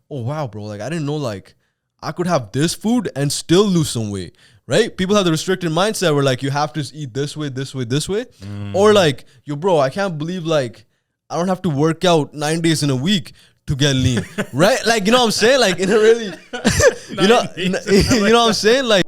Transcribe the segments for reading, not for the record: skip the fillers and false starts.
oh wow, bro, like I didn't know like I could have this food and still lose some weight, right? People have the restricted mindset where like you have to eat this way, this way, this way. Or like, yo, bro, I can't believe like I don't have to work out 9 days in a week to get lean, right? Like, you know what I'm saying? Like in a really, you know what I'm saying? Like,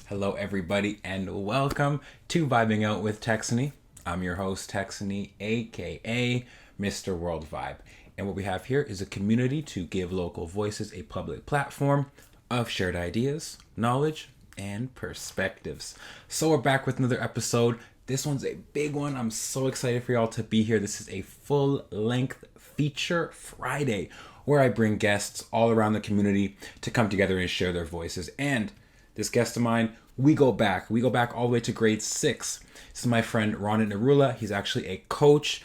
Hello, everybody, and welcome to Vibing Out with Texony. I'm your host, Texony, aka Mr. WorldVibe. And what we have here is a community to give local voices a public platform of shared ideas, knowledge, and perspectives. So we're back with another episode. This one's a big one. I'm so excited for y'all to be here. This is a full-length feature Friday where I bring guests all around the community to come together and share their voices. And this guest of mine, we go back all the way to grade 6. This is my friend Rounit Narula. He's actually a coach,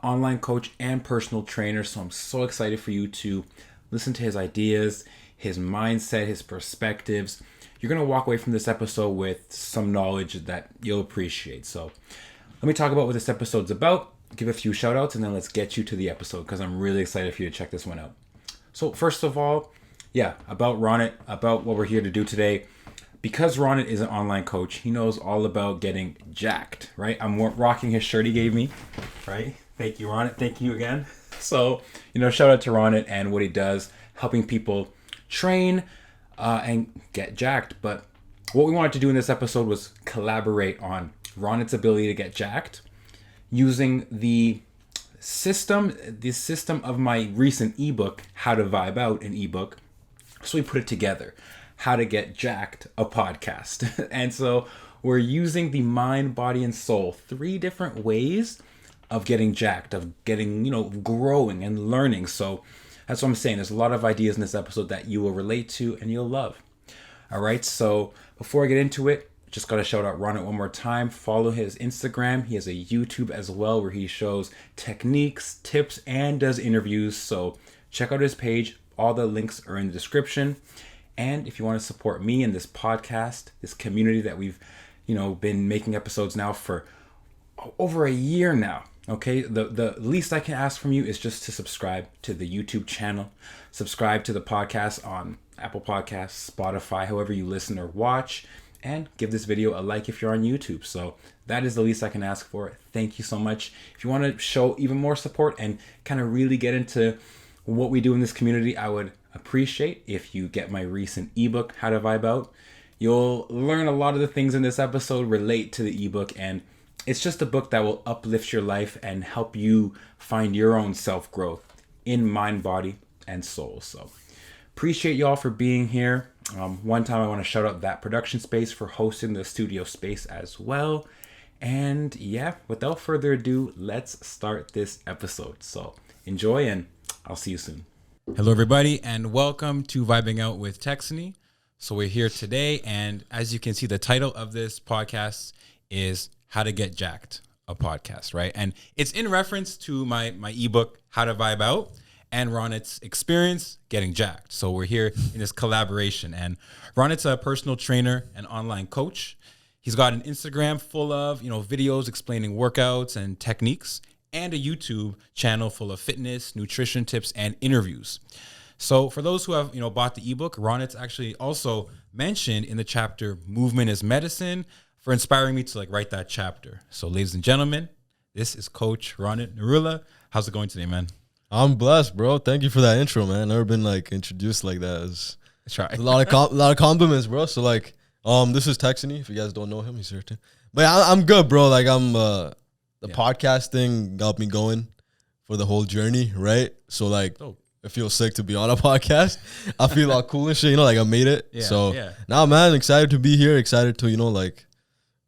online coach and personal trainer. So I'm so excited for you to listen to his ideas, his mindset, his perspectives. You're going to walk away from this episode with some knowledge that you'll appreciate. So let me talk about what this episode's about, give a few shout outs, and then let's get you to the episode because I'm really excited for you to check this one out. So first of all, about Rounit, about what we're here to do today. Because Rounit is an online coach, he knows all about getting jacked, right? I'm rocking his shirt he gave me, right? Thank you, Rounit. Thank you again. So, shout out to Rounit and what he does, helping people train and get jacked. But what we wanted to do in this episode was collaborate on Rounit's ability to get jacked using the system of my recent ebook, How to Vibe Out, an ebook. So we put it together. How to Get Jacked, a podcast. And so we're using the mind, body, and soul, 3 different ways of getting jacked, of getting, growing and learning. So that's what I'm saying. There's a lot of ideas in this episode that you will relate to and you'll love. All right. So before I get into it, just got to shout out Rounit one more time. Follow his Instagram. He has a YouTube as well where he shows techniques, tips, and does interviews. So check out his page. All the links are in the description. And if you want to support me in this podcast, this community that we've, been making episodes now for over a year now, okay? The least I can ask from you is just to subscribe to the YouTube channel, subscribe to the podcast on Apple Podcasts, Spotify, however you listen or watch, and give this video a like if you're on YouTube. So that is the least I can ask for. Thank you so much. If you want to show even more support and kind of really get into what we do in this community, I would appreciate if you get my recent ebook, How to Vibe Out. You'll learn a lot of the things in this episode relate to the ebook, and it's just a book that will uplift your life and help you find your own self-growth in mind, body, and soul. So appreciate y'all for being here. One time I want to shout out ThatProductionSpace for hosting the studio space as well. And without further ado, let's start this episode. So enjoy, and I'll see you soon. Hello, everybody, and welcome to Vibing Out with Texony. So we're here today, and as you can see, the title of this podcast is How to Get Jacked, a podcast, right? And it's in reference to my ebook, How to Vibe Out, and Rounit's experience getting jacked. So we're here in this collaboration, and Rounit's a personal trainer and online coach. He's got an Instagram full of, videos explaining workouts and techniques, and a YouTube channel full of fitness, nutrition tips, and interviews. So for those who have, bought the ebook, Rounit's actually also mentioned in the chapter Movement is Medicine for inspiring me to write that chapter. So ladies and gentlemen, this is Coach Rounit Narula. How's it going today, man? I'm blessed, bro. Thank you for that intro, man. Never been introduced like that. That's right. A lot of compliments, bro. So this is Texony. If you guys don't know him, he's here too. But yeah, I'm good, bro. The podcast thing got me going for the whole journey, right? So it feels sick to be on a podcast. I feel all cool and shit, I made it. Now, man, excited to be here. Excited to,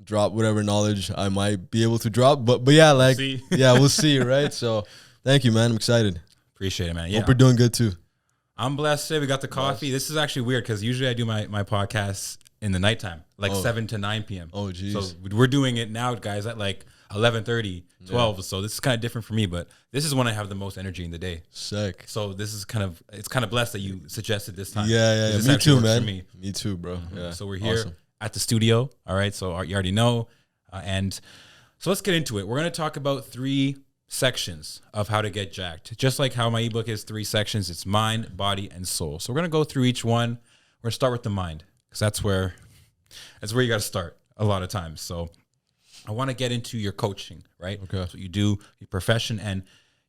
drop whatever knowledge I might be able to drop. But we'll see, right? So thank you, man. I'm excited. Appreciate it, man. Hope we're toing good too. I'm blessed today. We got the coffee. This is actually weird because usually I do my podcasts in the nighttime, 7 to 9 p.m. Oh, geez. So we're doing it now, guys, at 11:30, 12. So this is kind of different for me, but this is when I have the most energy in the day. Sick. So this is it's kind of blessed that you suggested this time. Yeah. This Me too, works for man. Me too, bro. Mm-hmm. Yeah. So we're here at the studio. All right. So you already know. And so let's get into it. We're going to talk about 3 sections of how to get jacked. Just like how my ebook is 3 sections. It's mind, body, and soul. So we're going to go through each one. We're going to start with the mind because that's where you got to start a lot of times. So I want to get into your coaching, right? Okay. That's what you do, your profession, and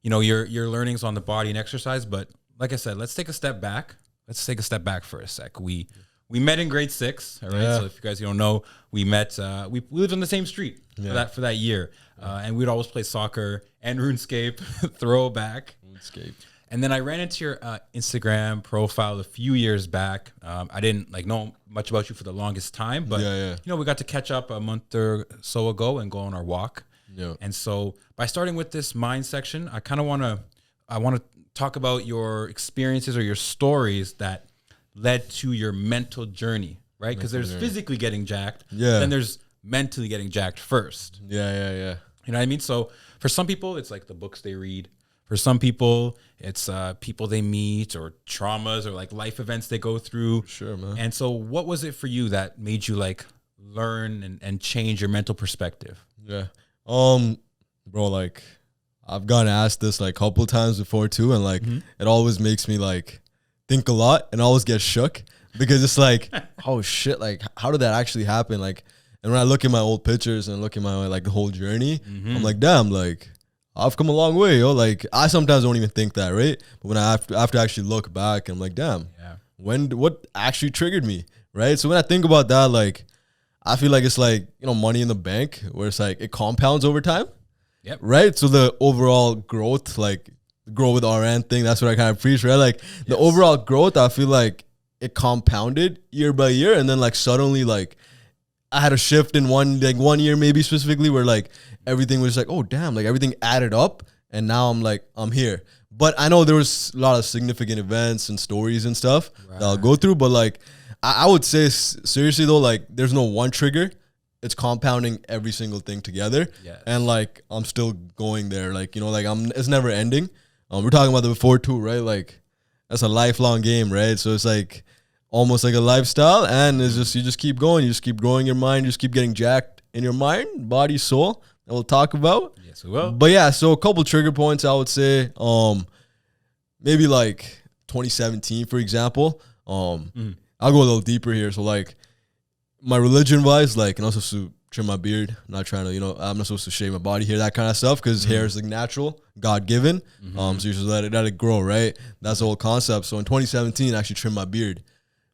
your learnings on the body and exercise. But like I said, let's take a step back. Let's take a step back for a sec. We met in grade 6, all right? Yeah. So if you guys don't know, we met, we lived on the same street for that year. And we'd always play soccer and RuneScape, throwback. RuneScape. And then I ran into your Instagram profile a few years back. I didn't know much about you for the longest time, but we got to catch up a month or so ago and go on our walk. Yeah. And so by starting with this mind section, I want to talk about your experiences or your stories that led to your mental journey, right? Because there's physically getting jacked, then there's mentally getting jacked first. Yeah. You know what I mean? So for some people, it's like the books they read. For some people, it's people they meet or traumas or like life events they go through. Sure, man. And so what was it for you that made you like learn and change your mental perspective? Yeah. Bro, like I've gotten asked this like a couple of times before too. And like, it always makes me like think a lot and always get shook because it's like, oh shit, like how did that actually happen? Like, and when I look at my old pictures and look at my like the whole journey, I'm like, damn, like I've come a long way, yo. Like I sometimes don't even think that, right? But when I have to actually look back, I'm like, damn, what actually triggered me, right? So when I think about that, like I feel like it's like, money in the bank where it's like it compounds over time. Yep. Right. So the overall growth, like grow with RN thing, that's what I kind of preach, right? Like the overall growth, I feel like it compounded year by year. And then like suddenly like I had a shift in one year maybe specifically where like everything was like, oh damn, like everything added up and now I'm here. But I know there was a lot of significant events and stories and stuff that I'll go through. But like I would say seriously though, like there's no one trigger. It's compounding every single thing together. Yes. And like I'm still going there. Like, it's never ending. We're talking about that before too, right? Like that's a lifelong game, right? So it's like almost like a lifestyle, and it's just you just keep going, you just keep growing your mind, you just keep getting jacked in your mind, body, soul, that we'll talk about. Yes, we will. But yeah, so a couple trigger points I would say. Maybe like 2017, for example. I'll go a little deeper here. So like my religion wise, like, I'm not supposed to trim my beard. I'm not trying to, I'm not supposed to shave my body hair, that kind of stuff, because hair is like natural, God given. So you just let it grow, right? That's the whole concept. So in 2017, I actually trimmed my beard,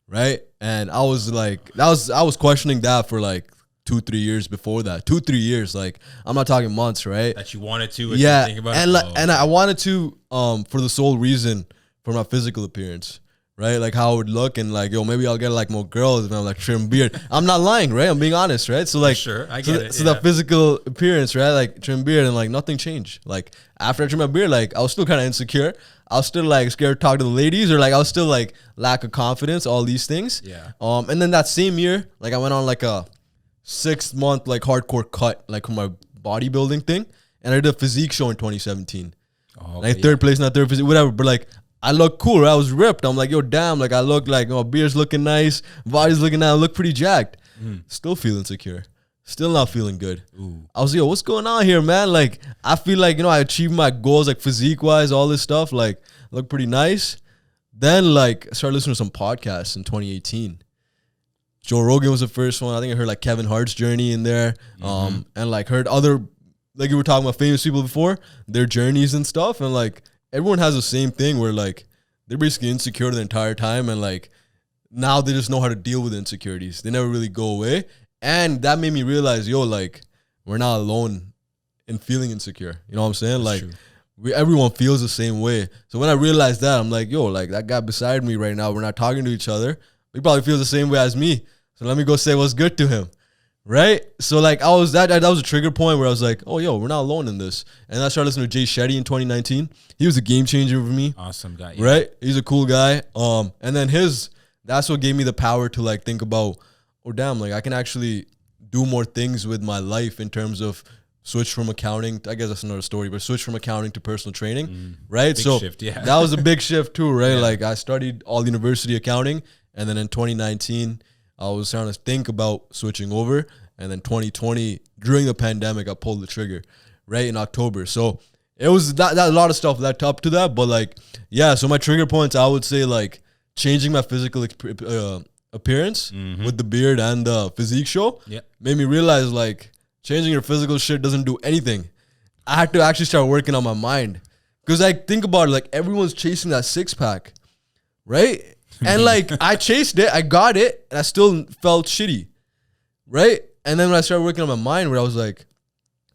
right? And I was like, I was questioning that for like 2-3 years before that. 2-3 years, like I'm not talking months, right? That you wanted to, think about and I wanted to for the sole reason for my physical appearance. Right, like how it would look, and like, maybe I'll get like more girls if I'm like trim beard. I'm not lying, right? I'm being honest, right? So like, sure, I get it. So that physical appearance, right? Like trim beard, and like nothing changed. Like after I trimmed my beard, like I was still kind of insecure. I was still like scared to talk to the ladies, or like I was still like lack of confidence. All these things. Yeah. And then that same year, like I went on like a 6-month like hardcore cut, like for my bodybuilding thing, and I did a physique show in 2017. Oh, okay, like third place, not third physique, whatever. But like, I look cool, right? I was ripped. I'm like, yo, damn, like I look like, beard's looking nice, body's looking nice, I look pretty jacked. Still feeling insecure. Still not feeling good. Ooh. I was like, yo, what's going on here, man? Like, I feel like, I achieved my goals, like physique-wise, all this stuff, like, look pretty nice. Then, like, I started listening to some podcasts in 2018. Joe Rogan was the first one. I think I heard, like, Kevin Hart's journey in there. And, like, heard other, like you were talking about famous people before, their journeys and stuff. And, like, everyone has the same thing where like they're basically insecure the entire time, and like now they just know how to deal with insecurities. They never really go away. And that made me realize, yo, like we're not alone in feeling insecure. You know what I'm saying? That's like everyone feels the same way. So when I realized that, I'm like, yo, like that guy beside me right now, we're not talking to each other. He probably feels the same way as me. So let me go say what's good to him. Right? So like that was a trigger point where I was like, oh, yo, we're not alone in this. And I started listening to Jay Shetty in 2019. He was a game changer for me. Awesome guy. Yeah. Right? He's a cool guy. And then that's what gave me the power to like think about, oh, damn, like I can actually do more things with my life in terms of, being able to switched from accounting. I guess that's another story, but switched from accounting to personal training, right? Big So shift, yeah. that was a big shift too, right? Yeah. Like I studied all university accounting, and then in 2019, I was trying to think about switching over, and then 2020 during the pandemic, I pulled the trigger, right in October. So it was that a lot of stuff led up to that, but like yeah. So my trigger points, I would say like changing my physical appearance with the beard and the physique show made me realize like changing your physical shit doesn't do anything. I had to actually start working on my mind. Because like think about it, like everyone's chasing that six pack, right? And like I chased it, I got it, and I still felt shitty, right? And then when I started working on my mind, where I was like,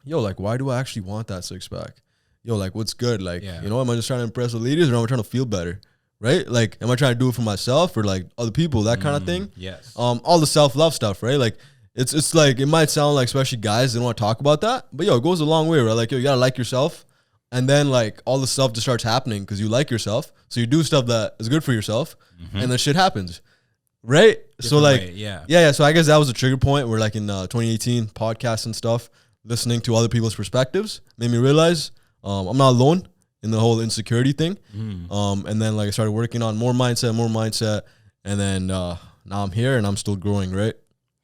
yo, like why do I actually want that six pack? Yo, like what's good? Like, you know, am I just trying to impress the ladies, or am I trying to feel better? Right? Like, am I trying to do it for myself or like other people, that kind of thing? Yes. All the self-love stuff, right? Like, it's like, it might sound like, especially guys, they don't want to talk about that. But yo, it goes a long way, right? Like, yo, you gotta like yourself. And then like all the stuff just starts happening because you like yourself. So you do stuff that is good for yourself, and then shit happens. Right? So like, yeah. So I guess that was a trigger point where like in 2018, podcasts and stuff, listening to other people's perspectives made me realize I'm not alone in the whole insecurity thing. And then like I started working on more mindset. And then now I'm here and I'm still growing, right?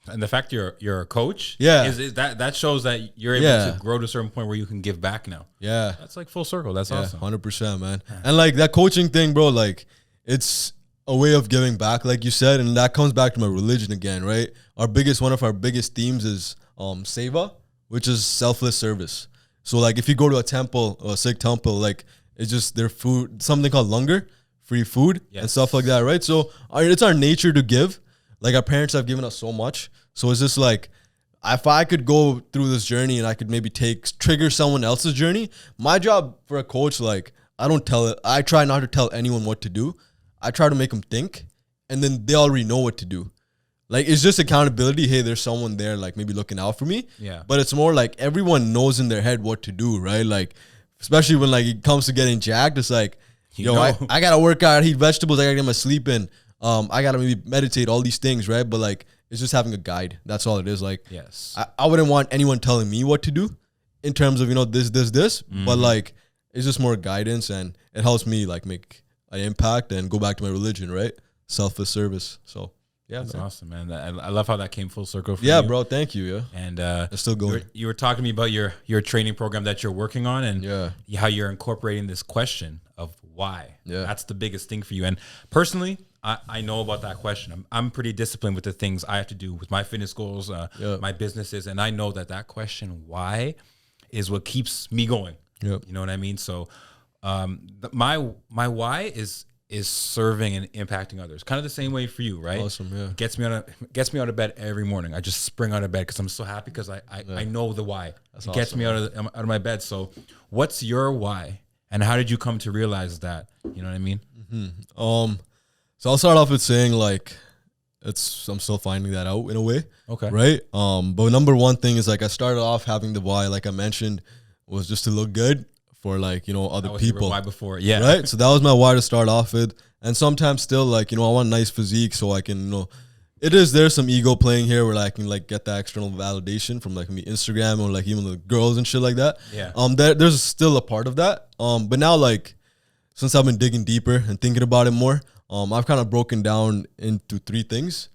And the fact you're a coach, is that shows that you're able to grow to a certain point where you can give back now. Yeah, that's like full circle. That's awesome. 100%, man. And like that coaching thing, bro, like it's a way of giving back, like you said, and that comes back to my religion again, right? One of our biggest themes is seva, which is selfless service. So like if you go to a temple, a Sikh temple, like it's just their food, something called langar, free food and stuff like that, right? So it's our nature to give. Like our parents have given us so much. So it's just like, if I could go through this journey and I could maybe trigger someone else's journey, my job for a coach, like I try not to tell anyone what to do. I try to make them think, and then they already know what to do. Like it's just accountability. Hey, there's someone there like maybe looking out for me. Yeah. But it's more like everyone knows in their head what to do, right? Like, especially when like it comes to getting jacked, it's like, I gotta work out, eat vegetables, I gotta get my sleep in. I gotta maybe meditate, all these things, right? But like it's just having a guide. That's all it is. Like I wouldn't want anyone telling me what to do in terms of, you know, this. But like it's just more guidance, and it helps me like make an impact and go back to my religion, right? Selfless service. So yeah, that's awesome, man. I love how that came full circle for you. Yeah, bro. Thank you. Yeah. And it's still going. You were talking to me about your training program that you're working on, and how you're incorporating this question of why. Yeah. That's the biggest thing for you. And personally, I know about that question. I'm pretty disciplined with the things I have to do with my fitness goals, my businesses, and I know that question why is what keeps me going. Yep. You know what I mean? So my why is serving and impacting others. Kind of the same way for you, right? Awesome, yeah. Gets me out of bed every morning. I just spring out of bed because I'm so happy because I know the why. It gets me out of my bed. So what's your why? And how did you come to realize that? You know what I mean? So I'll start off with saying like I'm still finding that out in a way. Okay. Right? But number one thing is like I started off having the why, like I mentioned, was just to look good for like, you know, other people. Your why before. Yeah. Right? So that was my why to start off with. And sometimes still like, you know, I want a nice physique so I can, you know, there's some ego playing here where I can like get that external validation from like Instagram or like even the girls and shit like that. Yeah. There's still a part of that. But now like since I've been digging deeper and thinking about it more, I've kind of broken down into three things: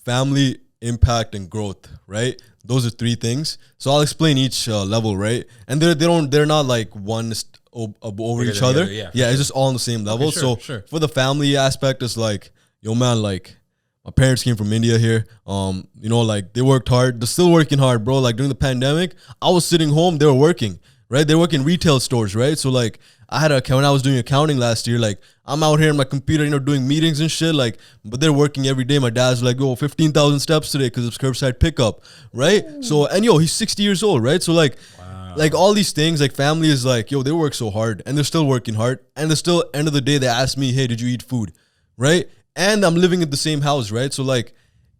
family, impact, and growth. Right? Those are three things. So I'll explain each level, right? And they're not like one over each other. Yeah, it's just all on the same level. Okay, for the family aspect, it's like, yo, man, like my parents came from India here. You know, like they worked hard. They're still working hard, bro. Like during the pandemic, I was sitting home. They were working, right? They work in retail stores, right? So like when I was doing accounting last year, like I'm out here on my computer, you know, doing meetings and shit, like, but they're working every day. My dad's like, 15,000 steps today because it's curbside pickup, right? Ooh. So, and yo, he's 60 years old, right? So like, like all these things, like family is like, yo, they work so hard and they're still working hard. And they're still, end of the day, they ask me, hey, did you eat food? Right? And I'm living in the same house, right? So like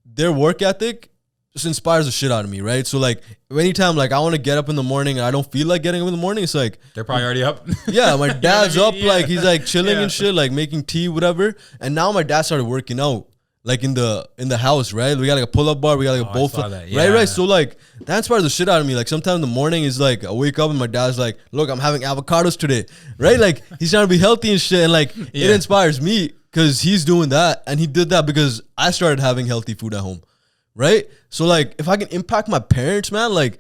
their work ethic just inspires the shit out of me, right? So like anytime like I want to get up in the morning and I don't feel like getting up in the morning, it's like they're probably already up. Yeah, my dad's up, like he's like chilling and shit, like making tea, whatever. And now my dad started working out like in the house, right? We got like a pull-up bar, we got like a bowl, right? So like that inspires the shit out of me. Like sometimes in the morning is like I wake up and my dad's like, look, I'm having avocados today, right? Like he's trying to be healthy and shit, and like it inspires me because he's doing that, and he did that because I started having healthy food at home, right? So like if I can impact my parents, man, like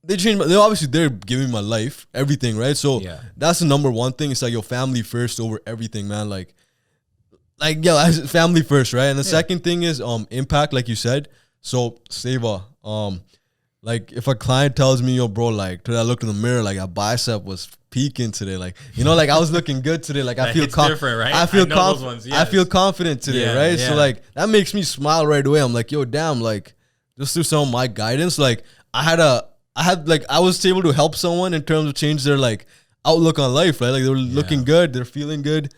they change. They're giving my life, everything, right? So that's the number one thing. It's like your family first over everything, man. Like yeah, family first, right? And the second thing is impact, like you said. So Seva, like if a client tells me, yo, bro, like today I looked in the mirror, like a bicep was peaking today, like like I was looking good today, like I feel different, right? I feel confident today, right? So like that makes me smile right away. I'm like, yo, damn, like just through some of my guidance, like I was able to help someone in terms of change their like outlook on life, right? Like they were looking good, they're feeling good.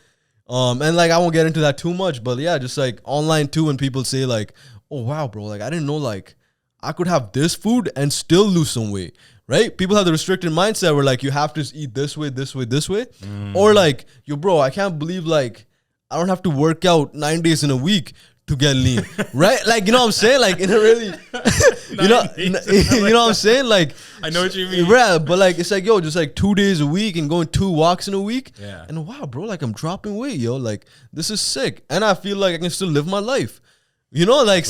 And like I won't get into that too much, but yeah, just like online too, when people say like, oh wow, bro, like I didn't know like I could have this food and still lose some weight, right? People have the restricted mindset where like you have to eat this way, or like, yo, bro, I can't believe like I don't have to work out 9 days in a week to get lean, right? Like, you know what I'm saying? Like, in a really, you know what I'm saying? Like, I know what you mean. Yeah, but like, it's like, yo, just like 2 days a week and going 2 walks in a week. Yeah. And wow, bro, like I'm dropping weight, yo. Like, this is sick. And I feel like I can still live my life. You know, like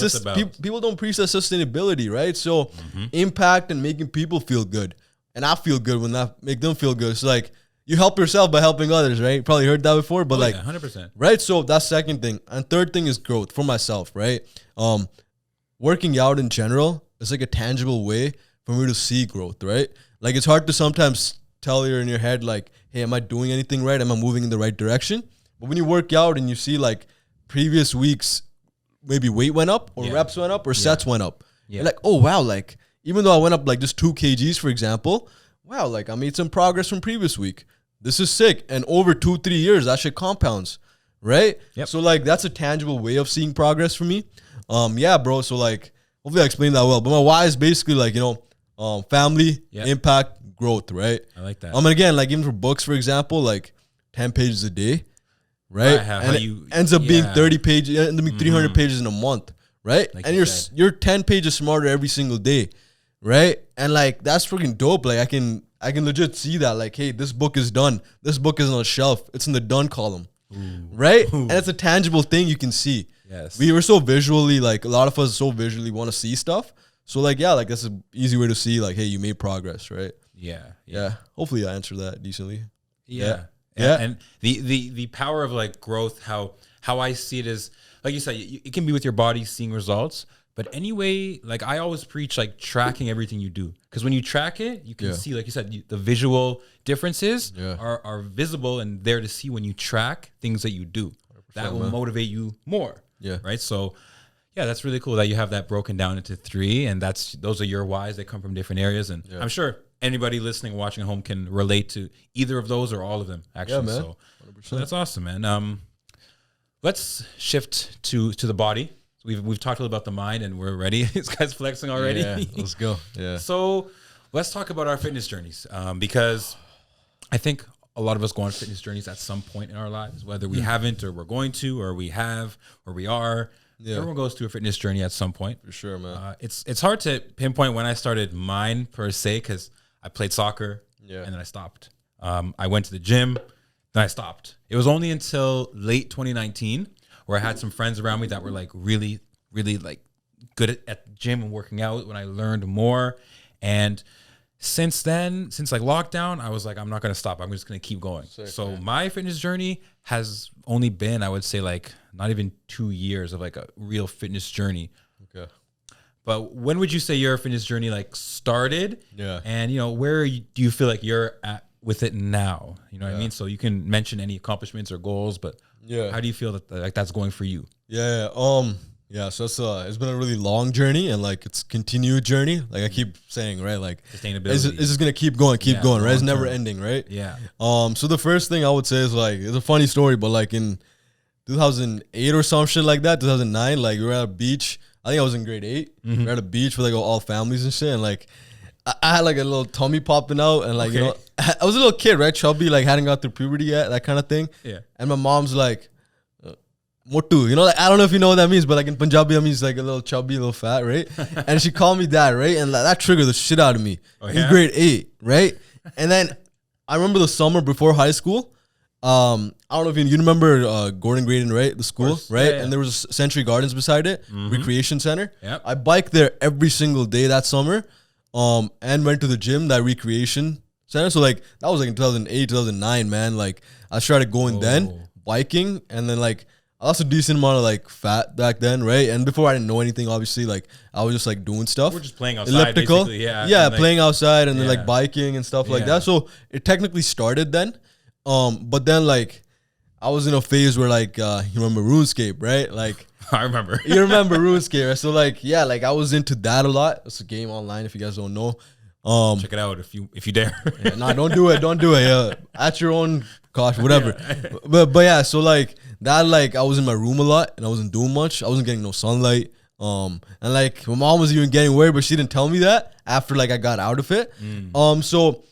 people don't preach that sustainability, right? So impact and making people feel good. And I feel good when I make them feel good. It's like, you help yourself by helping others, right? Probably heard that before, but 100%. Right? So that's second thing. And third thing is growth for myself, right? Working out in general is like a tangible way for me to see growth, right? Like it's hard to sometimes tell you in your head, like, hey, am I doing anything right? Am I moving in the right direction? But when you work out and you see like previous weeks, maybe weight went up or reps went up or sets went up. You're like, oh, wow. Like, even though I went up like just 2 kgs, for example, wow, like I made some progress from previous week. This is sick. And over 2-3 years, that shit compounds, right? Yep. So like that's a tangible way of seeing progress for me. Yeah, bro. So like hopefully I explained that well. But my why is basically like, family, impact, growth, right? I like that. And again, like even for books, for example, like 10 pages a day, right? And it ends up being 30 pages, ends up being 300 pages in a month, right? Like and you're 10 pages smarter every single day, right? And like that's freaking dope. Like I can legit see that, like, hey, this book is done. This book is on a shelf. It's in the done column, right? And it's a tangible thing you can see. Yes. We were so visually, like, a lot of us so visually want to see stuff. So, like, yeah, like, that's an easy way to see, like, hey, you made progress, right? Yeah. Hopefully I answered that decently. Yeah. And the power of, like, growth, how I see it is, like you said, it can be with your body seeing results. But anyway, like I always preach, like tracking everything you do. Because when you track it, you can see, like you said, the visual differences are visible and there to see when you track things that you do. That will motivate you more. Yeah. Right. So, yeah, that's really cool that you have that broken down into 3. And those are your whys. They come from different areas. And I'm sure anybody listening, watching at home can relate to either of those or all of them, actually. Yeah, man. So that's awesome, man. Let's shift to the body. We've talked a little about the mind and we're ready. This guy's flexing already. Yeah, let's go. Yeah. So let's talk about our fitness journeys because I think a lot of us go on fitness journeys at some point in our lives, whether we haven't or we're going to or we have or we are. Yeah. Everyone goes through a fitness journey at some point. For sure, man. It's hard to pinpoint when I started mine per se because I played soccer and then I stopped. I went to the gym, then I stopped. It was only until late 2019 where I had some friends around me that were like really, really like good at the gym and working out when I learned more. And since then, since like lockdown, I was like, I'm not going to stop. I'm just going to keep going. So my fitness journey has only been, I would say like not even 2 years of like a real fitness journey. Okay. But when would you say your fitness journey like started? Yeah. And where do you feel like you're at with it now? You know what I mean? So you can mention any accomplishments or goals, but how do you feel that like that's going for you? So it's been a really long journey and like it's continued journey. Like I keep saying, right? Like sustainability. It's just gonna keep going, right? It's never ending, right? Yeah. So the first thing I would say is like it's a funny story, but like in 2008 or some shit like that, 2009, like we were at a beach. I think I was in grade 8. We were at a beach with like all families and shit, and like I had like a little tummy popping out, and like I was a little kid, right? Chubby, like hadn't got through puberty yet, that kind of thing. Yeah. And my mom's like, motu. You know, like I don't know if you know what that means, but like in Punjabi, that means like a little chubby, a little fat, right? And she called me that, right? And that triggered the shit out of me. In grade 8, right? And then I remember the summer before high school. I don't know if you remember Gordon Graydon, right? The school, right? Yeah. And there was Century Gardens beside it, recreation center. Yep. I biked there every single day that summer, and went to the gym, that recreation center. So like that was like in 2008, 2009, man. Like I started going then, biking, and then like I lost a decent amount of like fat back then, right? And before I didn't know anything, obviously, like I was just like doing stuff. We're just playing outside, elliptical, basically, yeah. Like, playing outside and then like biking and stuff like that. So it technically started then. But then like I was in a phase where like you remember RuneScape, right? Like I remember. You remember RuneScape, right? So like like I was into that a lot. It's a game online if you guys don't know. Check it out if you dare. Nah, don't do it. Don't do it. Yeah, at your own cost, whatever. But yeah, so like that, like I was in my room a lot and I wasn't doing much. I wasn't getting no sunlight. And like my mom was even getting worried, but she didn't tell me that after like I got out of it. So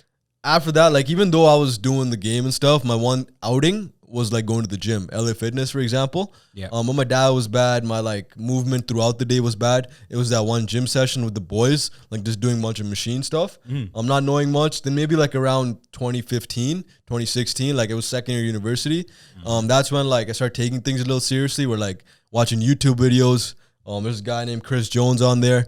after that, like even though I was doing the game and stuff, my one outing was like going to the gym, LA Fitness, for example. Yeah. When my dad was bad, my like movement throughout the day was bad. It was that one gym session with the boys, like just doing a bunch of machine stuff. I'm not knowing much. Then maybe like around 2015, 2016, like it was second year university. That's when like I started taking things a little seriously. We're like watching YouTube videos. There's a guy named Chris Jones on there.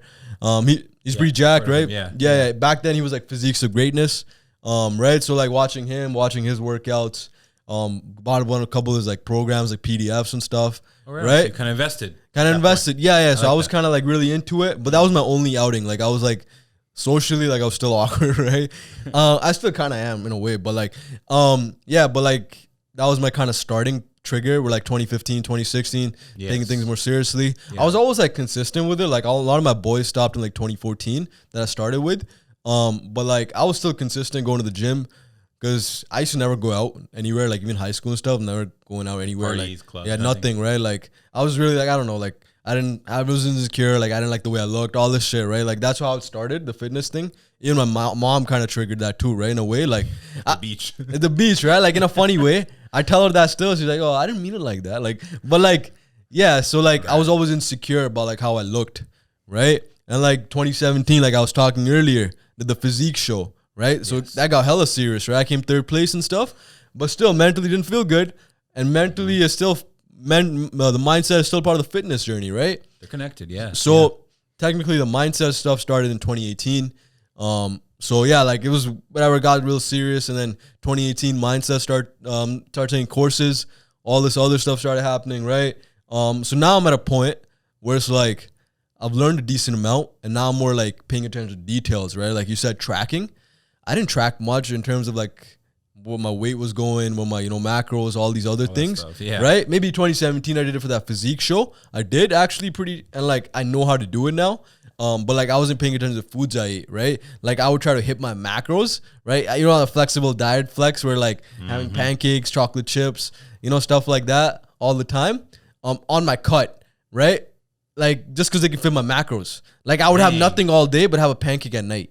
He's pretty jacked, right? Yeah. Back then he was like Physiques of Greatness. Right. So like watching him, watching his workouts. Bought a couple of his like programs, like PDFs and stuff. Right. So you kind of invested. Yeah. So I was kind of like really into it, but that was my only outing. Like I was like socially, like I was still awkward, right? I still kind of am in a way, but like, but like that was my kind of starting trigger. We're like 2015, 2016, taking things more seriously. I was always like consistent with it. Like a lot of my boys stopped in like 2014 that I started with. But like I was still consistent going to the gym. Because I used to never go out anywhere, like even high school and stuff, never going out anywhere. Parties, like, clubs, nothing, right? Like I was really like, I don't know, like I was insecure, like I didn't like the way I looked, all this shit, right? Like that's how it started, the fitness thing. Even my mom kind of triggered that too, right? In a way, like at the beach, right? Like in a funny way. I tell her that still. She's like, oh, I didn't mean it like that. Like, but like, yeah. So like I was always insecure about like how I looked, right? And like 2017, like I was talking earlier, did the physique show. Right, so that got hella serious. Right, I came third place and stuff, but still mentally didn't feel good, and mentally is still the mindset is still part of the fitness journey. Right, they're connected. Yeah. So technically, the mindset stuff started in 2018. So yeah, like it was whatever got real serious, and then 2018 mindset start taking courses. All this other stuff started happening. Right. So now I'm at a point where it's like I've learned a decent amount, and now I'm more like paying attention to details. Right, like you said, tracking. I didn't track much in terms of like what my weight was going, what my macros, all these other things, right? Maybe 2017 I did it for that physique show. I did actually and like I know how to do it now. But like I wasn't paying attention to the foods I ate, right? Like I would try to hit my macros, right? You know, the flexible diet flex where like having pancakes, chocolate chips, stuff like that all the time. On my cut, right? Like just because they can fit my macros. Like I would have nothing all day, but have a pancake at night.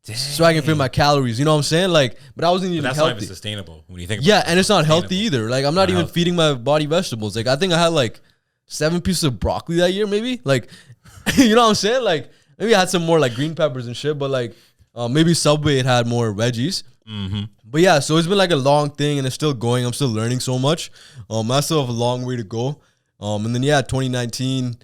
Dang. So I can fit my calories, you know what I'm saying? Like, but I wasn't even that's healthy. Not even sustainable when you think about it. And it's not healthy either. Like, I'm not even feeding my body vegetables. Like, I think I had like 7 pieces of broccoli that year, maybe. Like, you know what I'm saying? Like, maybe I had some more like green peppers and shit, but like, maybe Subway it had more veggies. But yeah, so it's been like a long thing and it's still going. I'm still learning so much. I still have a long way to go. And then 2019,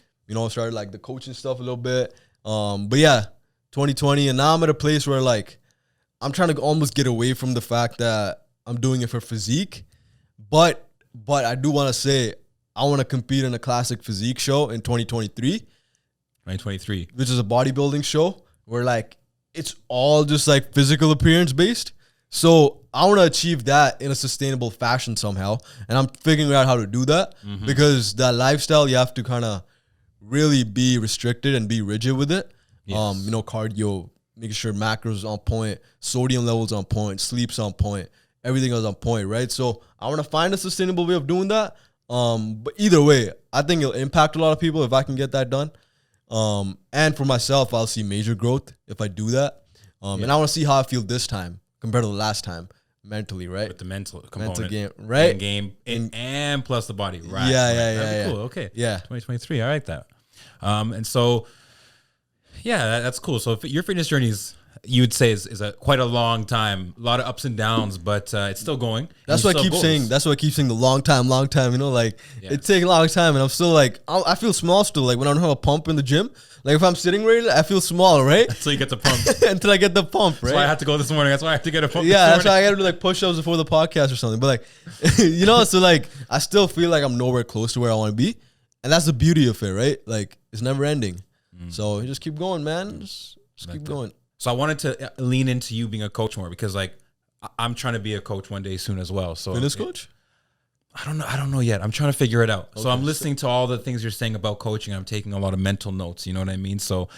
started like the coaching stuff a little bit. But yeah, 2020, and now I'm at a place where like I'm trying to almost get away from the fact that I'm doing it for physique, but I do want to say I want to compete in a classic physique show in 2023, which is a bodybuilding show where like it's all just like physical appearance based. So I want to achieve that in a sustainable fashion somehow, and I'm figuring out how to do that because that lifestyle you have to kind of really be restricted and be rigid with it. Yes. Cardio, making sure macros on point, sodium levels on point, sleep's on point, everything else on point, right? So I want to find a sustainable way of doing that. But either way, I think it'll impact a lot of people if I can get that done. And for myself, I'll see major growth if I do that. And I want to see how I feel this time compared to the last time. mentally, right? With the mental component. Mental game, right? And plus the body, right? Yeah, right. yeah, That'd yeah. be cool. Okay. Yeah. 2023. I like that. And so, yeah, that's cool. So your fitness journey you would say is quite a long time, a lot of ups and downs, but it's still going. That's what I keep saying. That's what I keep saying. The long time. You know, like it takes a long time, and I'm still like I feel small still. Like when I don't have a pump in the gym, like if I'm sitting right, I feel small, right? Until you get the pump. Until I get the pump, right? That's why I had to go this morning. That's why I had to get a pump. Yeah, that's why I got to do like push-ups before the podcast or something. But like, you know, so like I still feel like I'm nowhere close to where I want to be, and that's the beauty of it, right? Like it's never ending. So you just keep going, man. Just keep going. So I wanted to lean into you being a coach more because like I'm trying to be a coach one day soon as well. So fitness coach? I don't know yet. I'm trying to figure it out. Okay. So I'm listening to all the things you're saying about coaching. I'm taking a lot of mental notes. You know what I mean? So,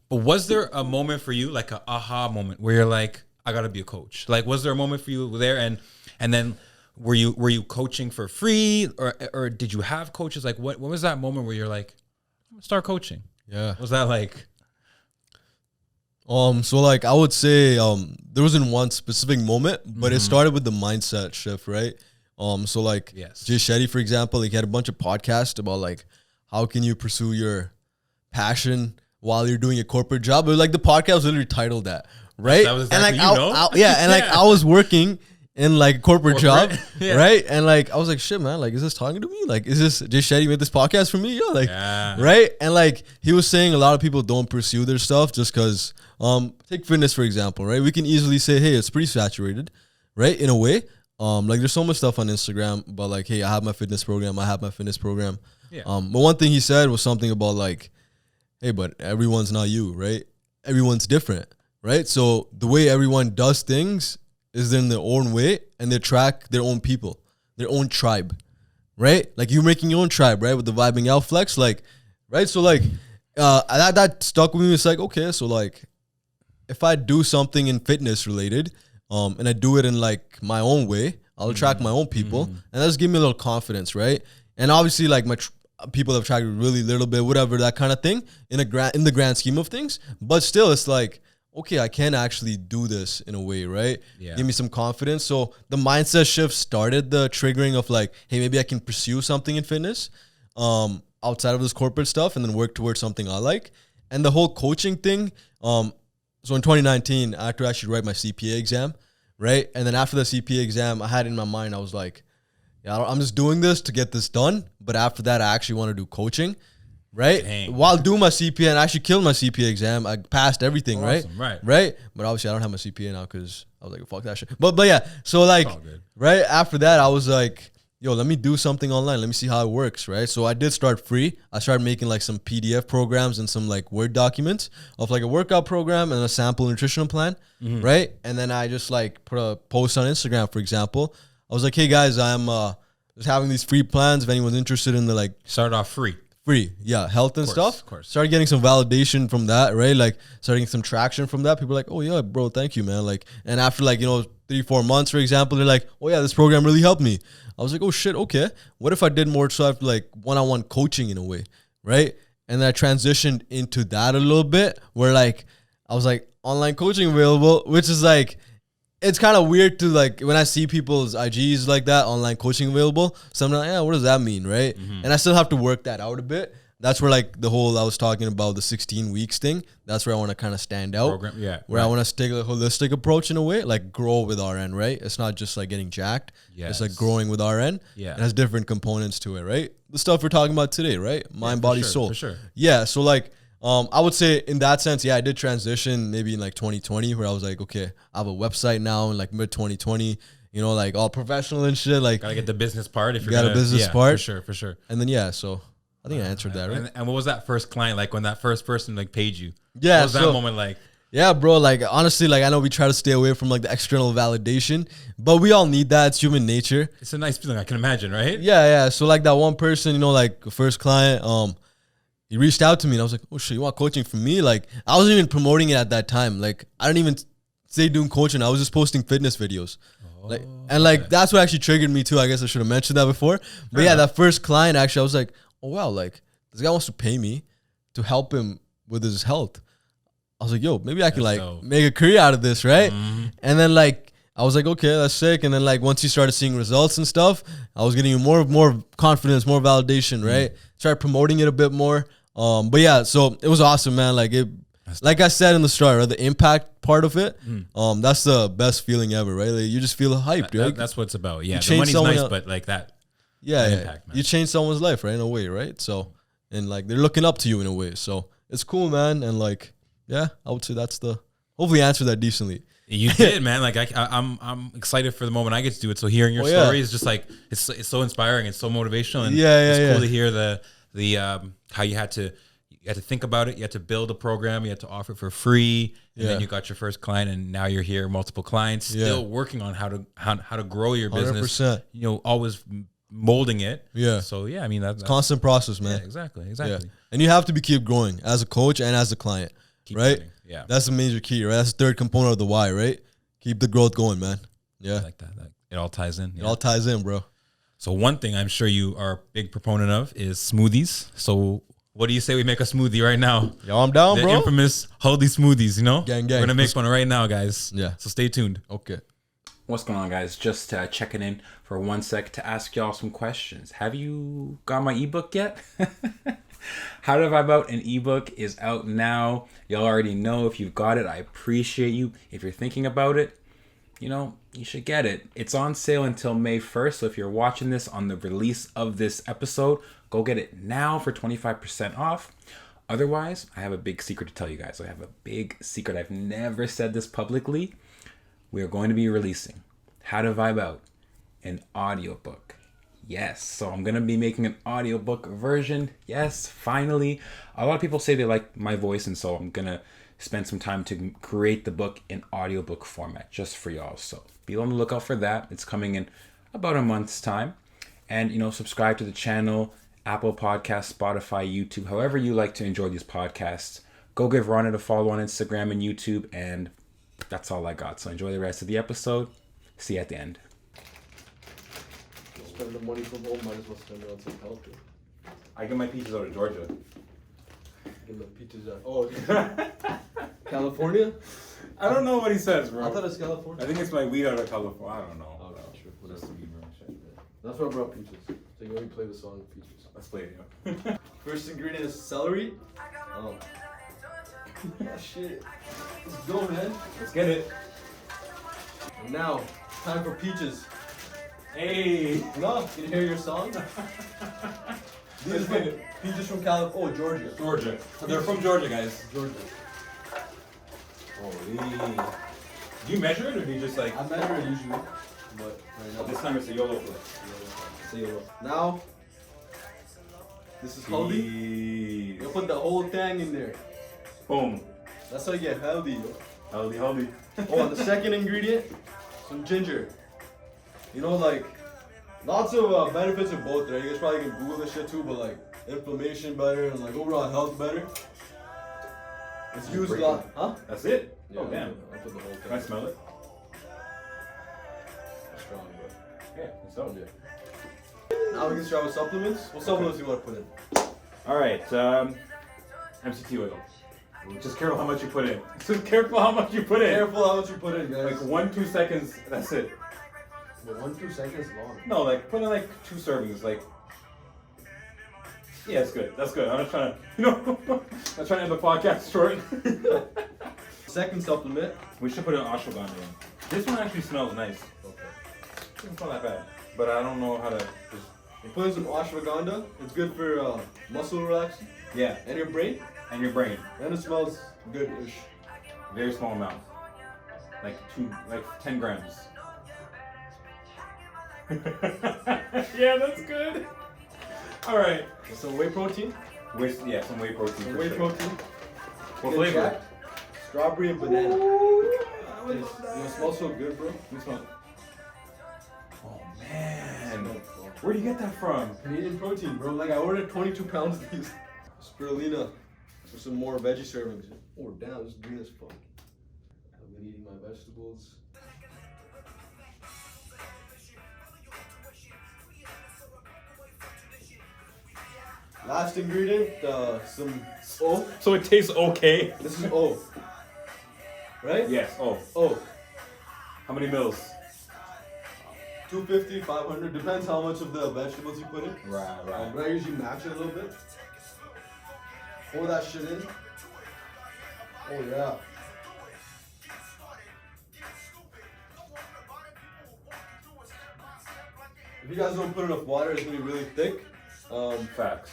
but was there a moment for you, like a aha moment where you're like, I got to be a coach? Like, was there a moment for you there? And then were you coaching for free or did you have coaches? Like what was that moment where you're like, I'm gonna start coaching? Yeah. Was that like? So like I would say there wasn't one specific moment, but it started with the mindset shift, right? So like Jay Shetty, for example, like he had a bunch of podcasts about like how can you pursue your passion while you're doing a corporate job. But like the podcast was literally titled that, right? That was exactly and like I was working in like a corporate job, right? And like I was like, shit, man, like is this talking to me? Like is this Jay Shetty made this podcast for me? Yo, like right? And like he was saying a lot of people don't pursue their stuff just because take fitness for example, right? We can easily say, hey, it's pretty saturated, right? In a way. Like there's so much stuff on Instagram about like, hey, I have my fitness program. Yeah. But one thing he said was something about like, hey, but everyone's not you, right? Everyone's different, right? So the way everyone does things is in their own way and they attract their own people, their own tribe, right? Like you're making your own tribe, right? With the vibing out flex, like, right? So like, that stuck with me. It's like, okay, so like, if I do something in fitness related, and I do it in like my own way, I'll attract my own people, and that's give me a little confidence, right? And obviously, like my people have attracted really little bit, whatever that kind of thing in the grand scheme of things. But still, it's like, okay, I can actually do this in a way, right? Yeah. Give me some confidence. So the mindset shift started the triggering of like, hey, maybe I can pursue something in fitness, outside of this corporate stuff, and then work towards something I like. And the whole coaching thing. So in 2019, I had to actually write my CPA exam, right? And then after the CPA exam, I had in my mind, I was like, yeah, I'm just doing this to get this done. But after that, I actually want to do coaching, right? Dang. While doing my CPA, and I actually killed my CPA exam. I passed everything, awesome, right? But obviously, I don't have my CPA now because I was like, fuck that shit. But yeah, so like, right after that, I was like, yo, let me do something online. Let me see how it works, right? So I did start free. I started making like some PDF programs and some like Word documents of like a workout program and a sample nutritional plan, right? And then I just like put a post on Instagram, for example. I was like, hey guys, I'm just having these free plans. If anyone's interested in the like... Started off free, health and stuff. Of course. Started getting some validation from that, right? Like starting some traction from that. People are like, oh yeah, bro, thank you, man. Like, and after like, 3-4 months, for example, they're like, oh yeah, this program really helped me. I was like, oh shit, okay. What if I did more so after like one-on-one coaching in a way, right? And then I transitioned into that a little bit where like, I was like, online coaching available, which is like, it's kind of weird to like, when I see people's IGs like that, online coaching available, so I'm like, yeah, what does that mean, right? And I still have to work that out a bit. That's where like the whole I was talking about the 16 weeks thing. That's where I want to kind of stand out. Where I want to take a holistic approach in a way, like grow with RN, right? It's not just like getting jacked. It's like growing with RN. Yeah. It has different components to it, right? The stuff we're talking about today, right? Mind, body, soul. For sure. Yeah. So like, I would say in that sense, yeah, I did transition maybe in like 2020 where I was like, okay, I have a website now in like mid 2020. Like all professional and shit. Like gotta get the business part if you're got a business part. For sure. And then so I think I answered that, right? And what was that first client like when that first person like paid you? Yeah. What was that moment like? Yeah, bro. Like honestly, like I know we try to stay away from like the external validation, but we all need that. It's human nature. It's a nice feeling, I can imagine, right? Yeah. So like that one person, like the first client, he reached out to me and I was like, oh shit, you want coaching from me? Like I wasn't even promoting it at that time. Like I didn't even say doing coaching. I was just posting fitness videos. That's what actually triggered me too. I guess I should have mentioned that before. But yeah, that first client actually, I was like, oh wow, like this guy wants to pay me to help him with his health. I was like, yo, maybe I can make a career out of this, right? And then like I was like, okay, that's sick. And then like once you started seeing results and stuff, I was getting more confidence, more validation, right? Started promoting it a bit more. But yeah, so it was awesome, man. Like like I said in the start, right, the impact part of it, that's the best feeling ever, right? Like you just feel hyped, right? That's what it's about. Yeah, You the change money's nice, someone but like that. Yeah, that yeah. impact, man. You change someone's life, right? In a way, right? So, and like they're looking up to you in a way. So it's cool, man. And like, yeah, I would say that's hopefully answer that decently. You did, man. Like I'm excited for the moment I get to do it. So hearing your story is just like it's so inspiring. It's so motivational, and it's cool to hear the how you had to think about it. You had to build a program. You had to offer it for free, and then you got your first client, and now you're here, multiple clients, still working on how to grow your business. 100%. You know, always molding it. Yeah. So yeah, I mean that's constant process, man. Yeah, exactly. Yeah. And you have to keep growing as a coach and as a client, right? Learning. Yeah. That's the major key, right? That's the third component of the why, right? Keep the growth going, man. Yeah. I like that. It all ties in. It all ties in, bro. So one thing I'm sure you are a big proponent of is smoothies. So what do you say we make a smoothie right now? Yo, I'm down, the bro. infamous healthy smoothies, you know? Gang. We're going to make one right now, guys. Yeah. So stay tuned. Okay. What's going on, guys? Just checking in for 1 sec to ask y'all some questions. Have you got my ebook yet? How to Vibe Out, an ebook, is out now. Y'all already know if you've got it. I appreciate you. If you're thinking about it, you know, you should get it. It's on sale until May 1st. So if you're watching this on the release of this episode, go get it now for 25% off. Otherwise, I have a big secret to tell you guys. I have a big secret. I've never said this publicly. We are going to be releasing How to Vibe Out, an audiobook. Yes, so I'm going to be making an audiobook version. Yes, finally. A lot of people say they like my voice, and so I'm going to spend some time to create the book in audiobook format just for y'all. So be on the lookout for that. It's coming in about a month's time. And, you know, subscribe to the channel, Apple Podcasts, Spotify, YouTube, however you like to enjoy these podcasts. Go give Rounit a follow on Instagram and YouTube, and that's all I got. So enjoy the rest of the episode. See you at the end. Spend the money from home, might as well spend it on some healthy. I get my peaches out of Georgia. Get my peaches out. Oh, California? I don't know what he says, bro. I thought it's California. I think it's my weed out of California. I don't know. Oh, true. Just the weed, bro. Shit. That's why I brought peaches. So you want me to play the song Peaches? Let's play it, yo. First ingredient is celery. Oh. Shit. Let's go, man. Let's get it. And now, time for peaches. Hey. No, can you hear your song? These are peaches from California. Oh, Georgia. Georgia. So they're from Georgia, guys. Georgia. Holy. Do you measure it, or do you just like... I measure it usually, but right now. This time it's a YOLO flip. It's a YOLO. Now, this is healthy. You put the whole thing in there. Boom. That's how you get healthy. Healthy. Oh, and the second ingredient, some ginger. You know, like, lots of benefits of both, right? You guys probably can Google this shit too, but like, inflammation better and like overall health better. It's used a lot. Huh? That's it? Yeah, Oh, damn. I put the whole thing. Can I smell it? It's strong, bro. Yeah, it's done. Yeah. Now we can start with supplements. What supplements do you want to put in? Alright, MCT oil. Just careful how much you put in. Just careful how much you put in. Careful how much you put in, guys. Like 1-2 seconds, that's it. But 1-2 seconds long. No, like put in like 2 servings, like. Yeah, it's good. That's good. I'm just trying to, you know, I'm trying to end the podcast short. Second supplement. We should put in ashwagandha in. This one actually smells nice. Okay. It doesn't smell that bad, but I don't know how to just. You put in some ashwagandha. It's good for muscle relaxation. Yeah, And your brain. and your brain. And it smells good-ish. Very small amount. Like 10 grams. Yeah, that's good. All right. Some whey protein. Yeah, some whey protein. Some for whey sure. protein. What Get flavor? checked. Strawberry and banana. It smells so good, bro. You smell it. Oh man. Where do you get that from? Canadian protein, bro. Like I ordered 22 pounds of these. Spirulina for some more veggie servings. Oh damn, this is green as fuck. I've been eating my vegetables. Last ingredient, some O. So it tastes okay. This is O. Right? Yes. Oh. O. How many mils? 250, 500, depends how much of the vegetables you put in. Right. But I usually mash it a little bit. Pour that shit in. Oh yeah. If you guys don't put enough water, it's gonna be really thick. Facts.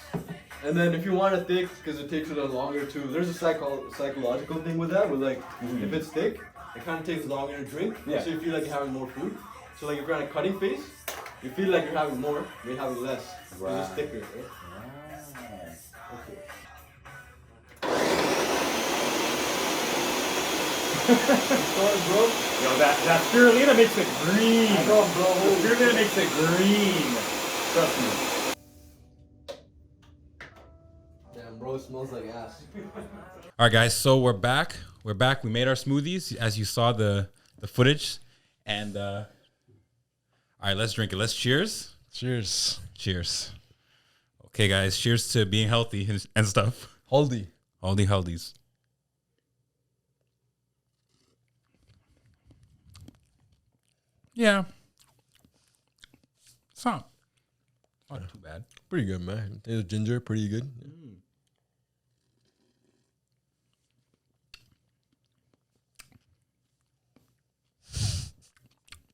And then if you want it thick, because it takes a little longer to, there's a psychological thing with that, where like, if it's thick, it kind of takes longer to drink. Yeah. So you feel like you're having more food. So like if you're on a cutting phase, you feel like you're having more, you're having less. Right. It's just thicker, right? Okay. Bro. Yo, that spirulina makes it green. I know, bro. The spirulina makes it green. Trust me. Damn, bro, it smells like ass. All right, guys. So we're back. We made our smoothies, as you saw the footage, and all right, let's drink it. Let's cheers. Cheers. Cheers. Okay, guys. Cheers to being healthy and stuff. Healthy. Healthies. Yeah. It's not too bad. Pretty good, man. There's ginger, pretty good.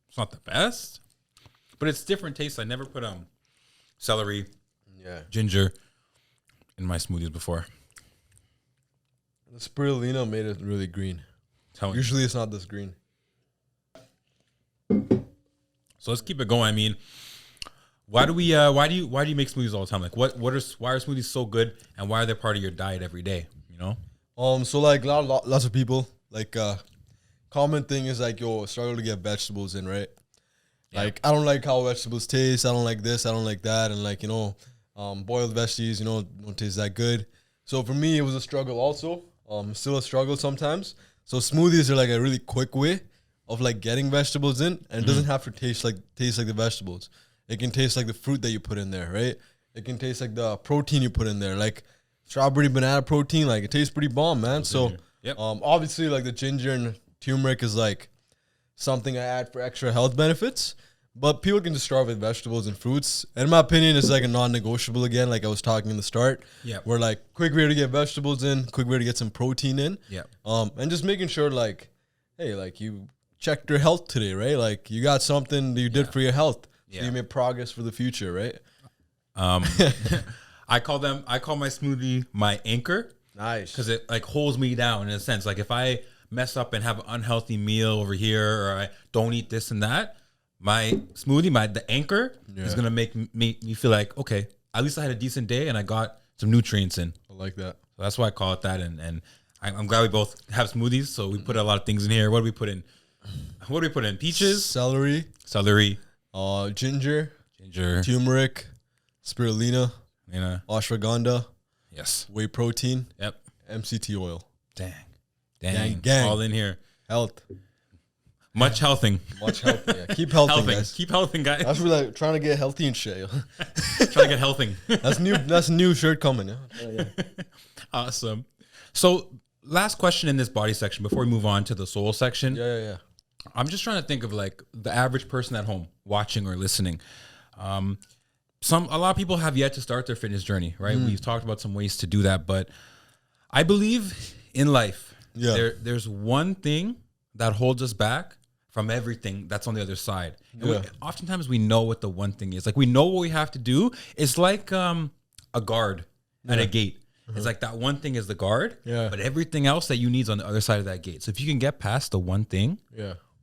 It's not the best, but it's different tastes. I never put celery, ginger in my smoothies before. The spirulina made it really green. Usually it's not this green. So let's keep it going. I mean, why do you make smoothies all the time? Like why are smoothies so good, and why are they part of your diet every day? You know? So like lots of people, like common thing is like, yo, struggle to get vegetables in, right? Yeah. Like, I don't like how vegetables taste. I don't like this. I don't like that. And like, boiled veggies, don't taste that good. So for me, it was a struggle also. Still a struggle sometimes. So smoothies are like a really quick way of like getting vegetables in, and it doesn't have to taste like the vegetables. It can taste like the fruit that you put in there, right? It can taste like the protein you put in there, like strawberry banana protein. Like it tastes pretty bomb, man. So obviously like the ginger and turmeric is like something I add for extra health benefits, but people can just start with vegetables and fruits. And in my opinion, it's like a non-negotiable again, like I was talking in the start. Yeah. Where like quick way to get vegetables in, quick way to get some protein in. Yeah. And just making sure like, hey, like you checked your health today, right? Like you got something that you did for your health. So you made progress for the future, right? I call my smoothie my anchor. Nice. Because it like holds me down in a sense. Like if I mess up and have an unhealthy meal over here, or I don't eat this and that, my smoothie, the anchor is gonna make me feel like, okay, at least I had a decent day and I got some nutrients in. I like that. So that's why I call it that. And I'm glad we both have smoothies. So we put a lot of things in here. What do we put in? Peaches, celery, ginger, turmeric, spirulina, ashwagandha, yes, whey protein, yep, MCT oil. Dang. All in here. Health. Much healthing. Yeah. Keep healthing, guys. Keep healthing, guys. That's really like trying to get healthy and shit. Trying to get healthing. That's new shirt coming. Yeah. Awesome. So last question in this body section before we move on to the soul section. Yeah. I'm just trying to think of like the average person at home watching or listening. A lot of people have yet to start their fitness journey, right? We've talked about some ways to do that, but I believe in life, there's one thing that holds us back from everything that's on the other side. And oftentimes we know what the one thing is. Like we know what we have to do. It's like a guard at a gate. It's like that one thing is the guard, but everything else that you need is on the other side of that gate. So if you can get past the one thing,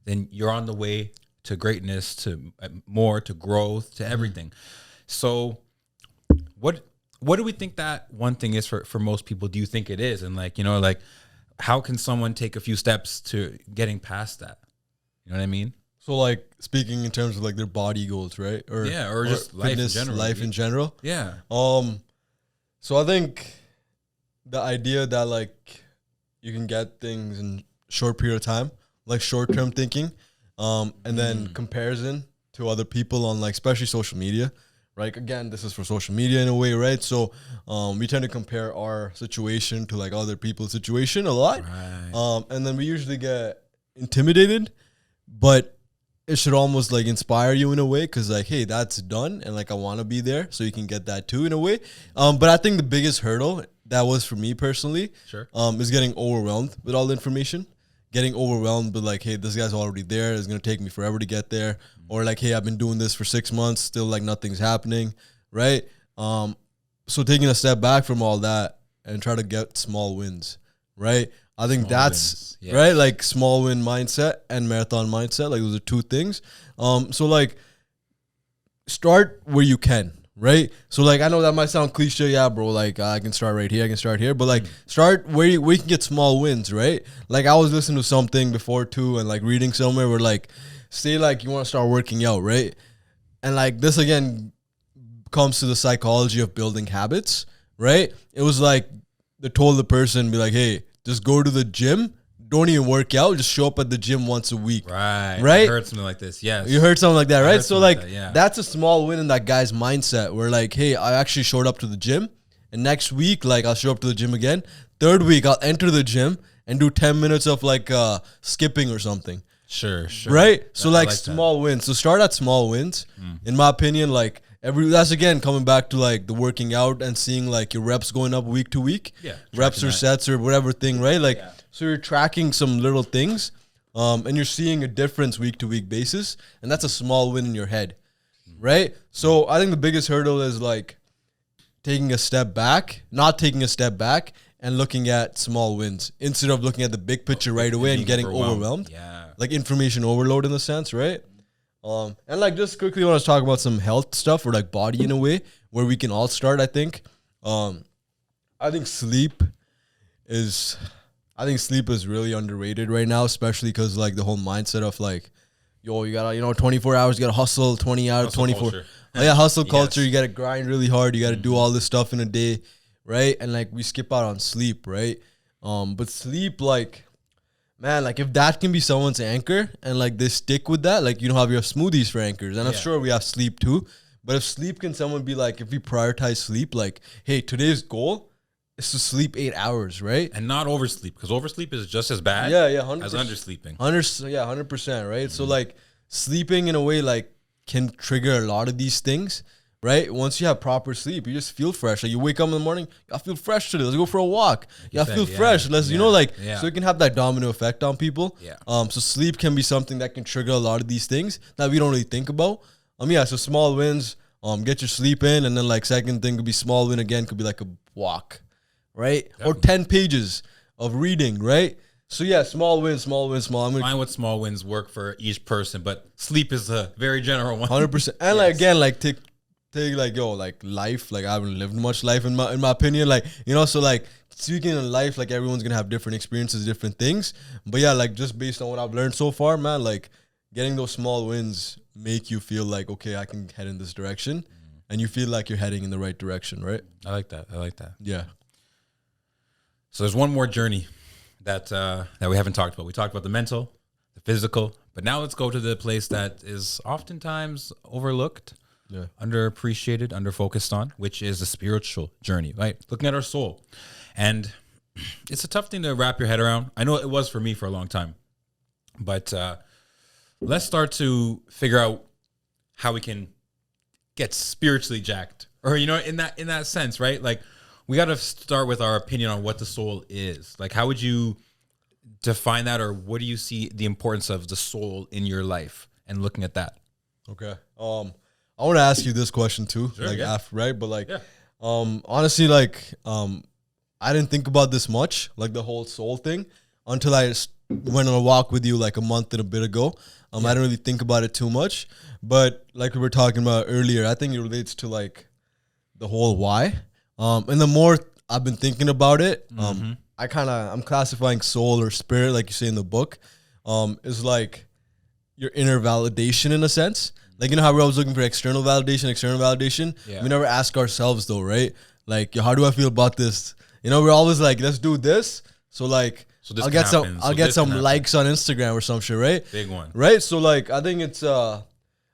then you're on the way to greatness, to more, to growth, to everything. So what do we think that one thing is for most people? Do you think it is? And like, how can someone take a few steps to getting past that? You know what I mean? So like speaking in terms of like their body goals, right? Or just fitness, life in general. Yeah. So I think the idea that like you can get things in short period of time, like short-term thinking, and then comparison to other people on like especially social media. Right. Again, this is for social media in a way, right? So we tend to compare our situation to like other people's situation a lot. Right. And then we usually get intimidated but it should almost like inspire you in a way, because like, hey, that's done, and like I want to be there, so you can get that too in a way. But I think the biggest hurdle that was for me personally, is getting overwhelmed with all the information. Getting overwhelmed with like, hey, this guy's already there. It's gonna take me forever to get there, or like, hey, I've been doing this for 6 months, still like nothing's happening, right? So taking a step back from all that and try to get small wins, right? I think small that's wins, right, like small win mindset and marathon mindset. Like those are two things. So like start where you can, right? So like I know that might sound cliche, yeah, bro. Like I can start right here, I can start here, but like start where you can get small wins, right? Like I was listening to something before too, and like reading somewhere where like say like you want to start working out, right? And like this again comes to the psychology of building habits, right? It was like they told the person, be like, hey, just go to the gym. Don't even work out. Just show up at the gym once a week. Right. Right. I heard something like this. Yes. You heard something like that, right? So like that, that's a small win in that guy's mindset where like, hey, I actually showed up to the gym, and next week, like I'll show up to the gym again. Third week, I'll enter the gym and do 10 minutes of like skipping or something. Sure. Right. So like small wins. So start at small wins. In my opinion, like that's again coming back to like the working out and seeing like your reps going up week to week. Yeah. Reps or sets or whatever thing, right? Like so you're tracking some little things, and you're seeing a difference week to week basis, and that's a small win in your head, right? So I think the biggest hurdle is like taking a step back, not taking a step back, and looking at small wins instead of looking at the big picture right away and getting overwhelmed. Yeah. Like information overload in a sense, right? And like just quickly want to talk about some health stuff or like body in a way where we can all start, I think. I think sleep is really underrated right now, especially because like the whole mindset of like, yo, you gotta, 24 hours, you gotta hustle 20 hours, 24. Culture. Oh yeah, hustle culture. You gotta grind really hard. You gotta do all this stuff in a day, right? And like we skip out on sleep, right? But sleep, like, man, like if that can be someone's anchor and like they stick with that, like you have your smoothies for anchors, and I'm sure we have sleep too. But if sleep can someone be like, if we prioritize sleep, like, hey, today's goal is to sleep 8 hours, right? And not oversleep, because oversleep is just as bad 100%. as undersleeping. 100%, right? So like sleeping in a way like can trigger a lot of these things, right? Once you have proper sleep, you just feel fresh. Like you wake up in the morning, I feel fresh today. Let's go for a walk. I feel fresh. Let's, so it can have that domino effect on people. Yeah. So sleep can be something that can trigger a lot of these things that we don't really think about. So small wins, get your sleep in, and then like second thing could be small win again, could be like a walk, right? Definitely. Or 10 pages of reading, right? So yeah, small win. Find what small wins work for each person, but sleep is a very general one. 100%. And like again, like take like, yo, like life, like I haven't lived much life in my opinion, like, so like speaking of life, like everyone's gonna have different experiences, different things, but yeah, like just based on what I've learned so far, man, like getting those small wins make you feel like, okay, I can head in this direction, and you feel like you're heading in the right direction, right? I like that. Yeah. So there's one more journey that we haven't talked about. We talked about the mental, the physical, but now let's go to the place that is oftentimes overlooked, underappreciated, underfocused on, which is the spiritual journey, right? Looking at our soul. And it's a tough thing to wrap your head around. I know it was for me for a long time, but let's start to figure out how we can get spiritually jacked, or, in that sense, right? Like, we got to start with our opinion on what the soul is. Like, how would you define that, or what do you see the importance of the soul in your life and looking at that? Okay. I want to ask you this question too, after, right? But like, honestly, like, I didn't think about this much, like the whole soul thing, until I went on a walk with you like a month and a bit ago. I didn't really think about it too much, but like we were talking about earlier, I think it relates to like the whole why. And the more I've been thinking about it, I'm classifying soul or spirit, like you say in the book, is like your inner validation in a sense. Like, how we're always looking for external validation. Yeah. We never ask ourselves though, right? Like, how do I feel about this? We're always like, let's do this. So like, I'll get some likes on Instagram or some shit, right? Big one. Right? So like, I think it's a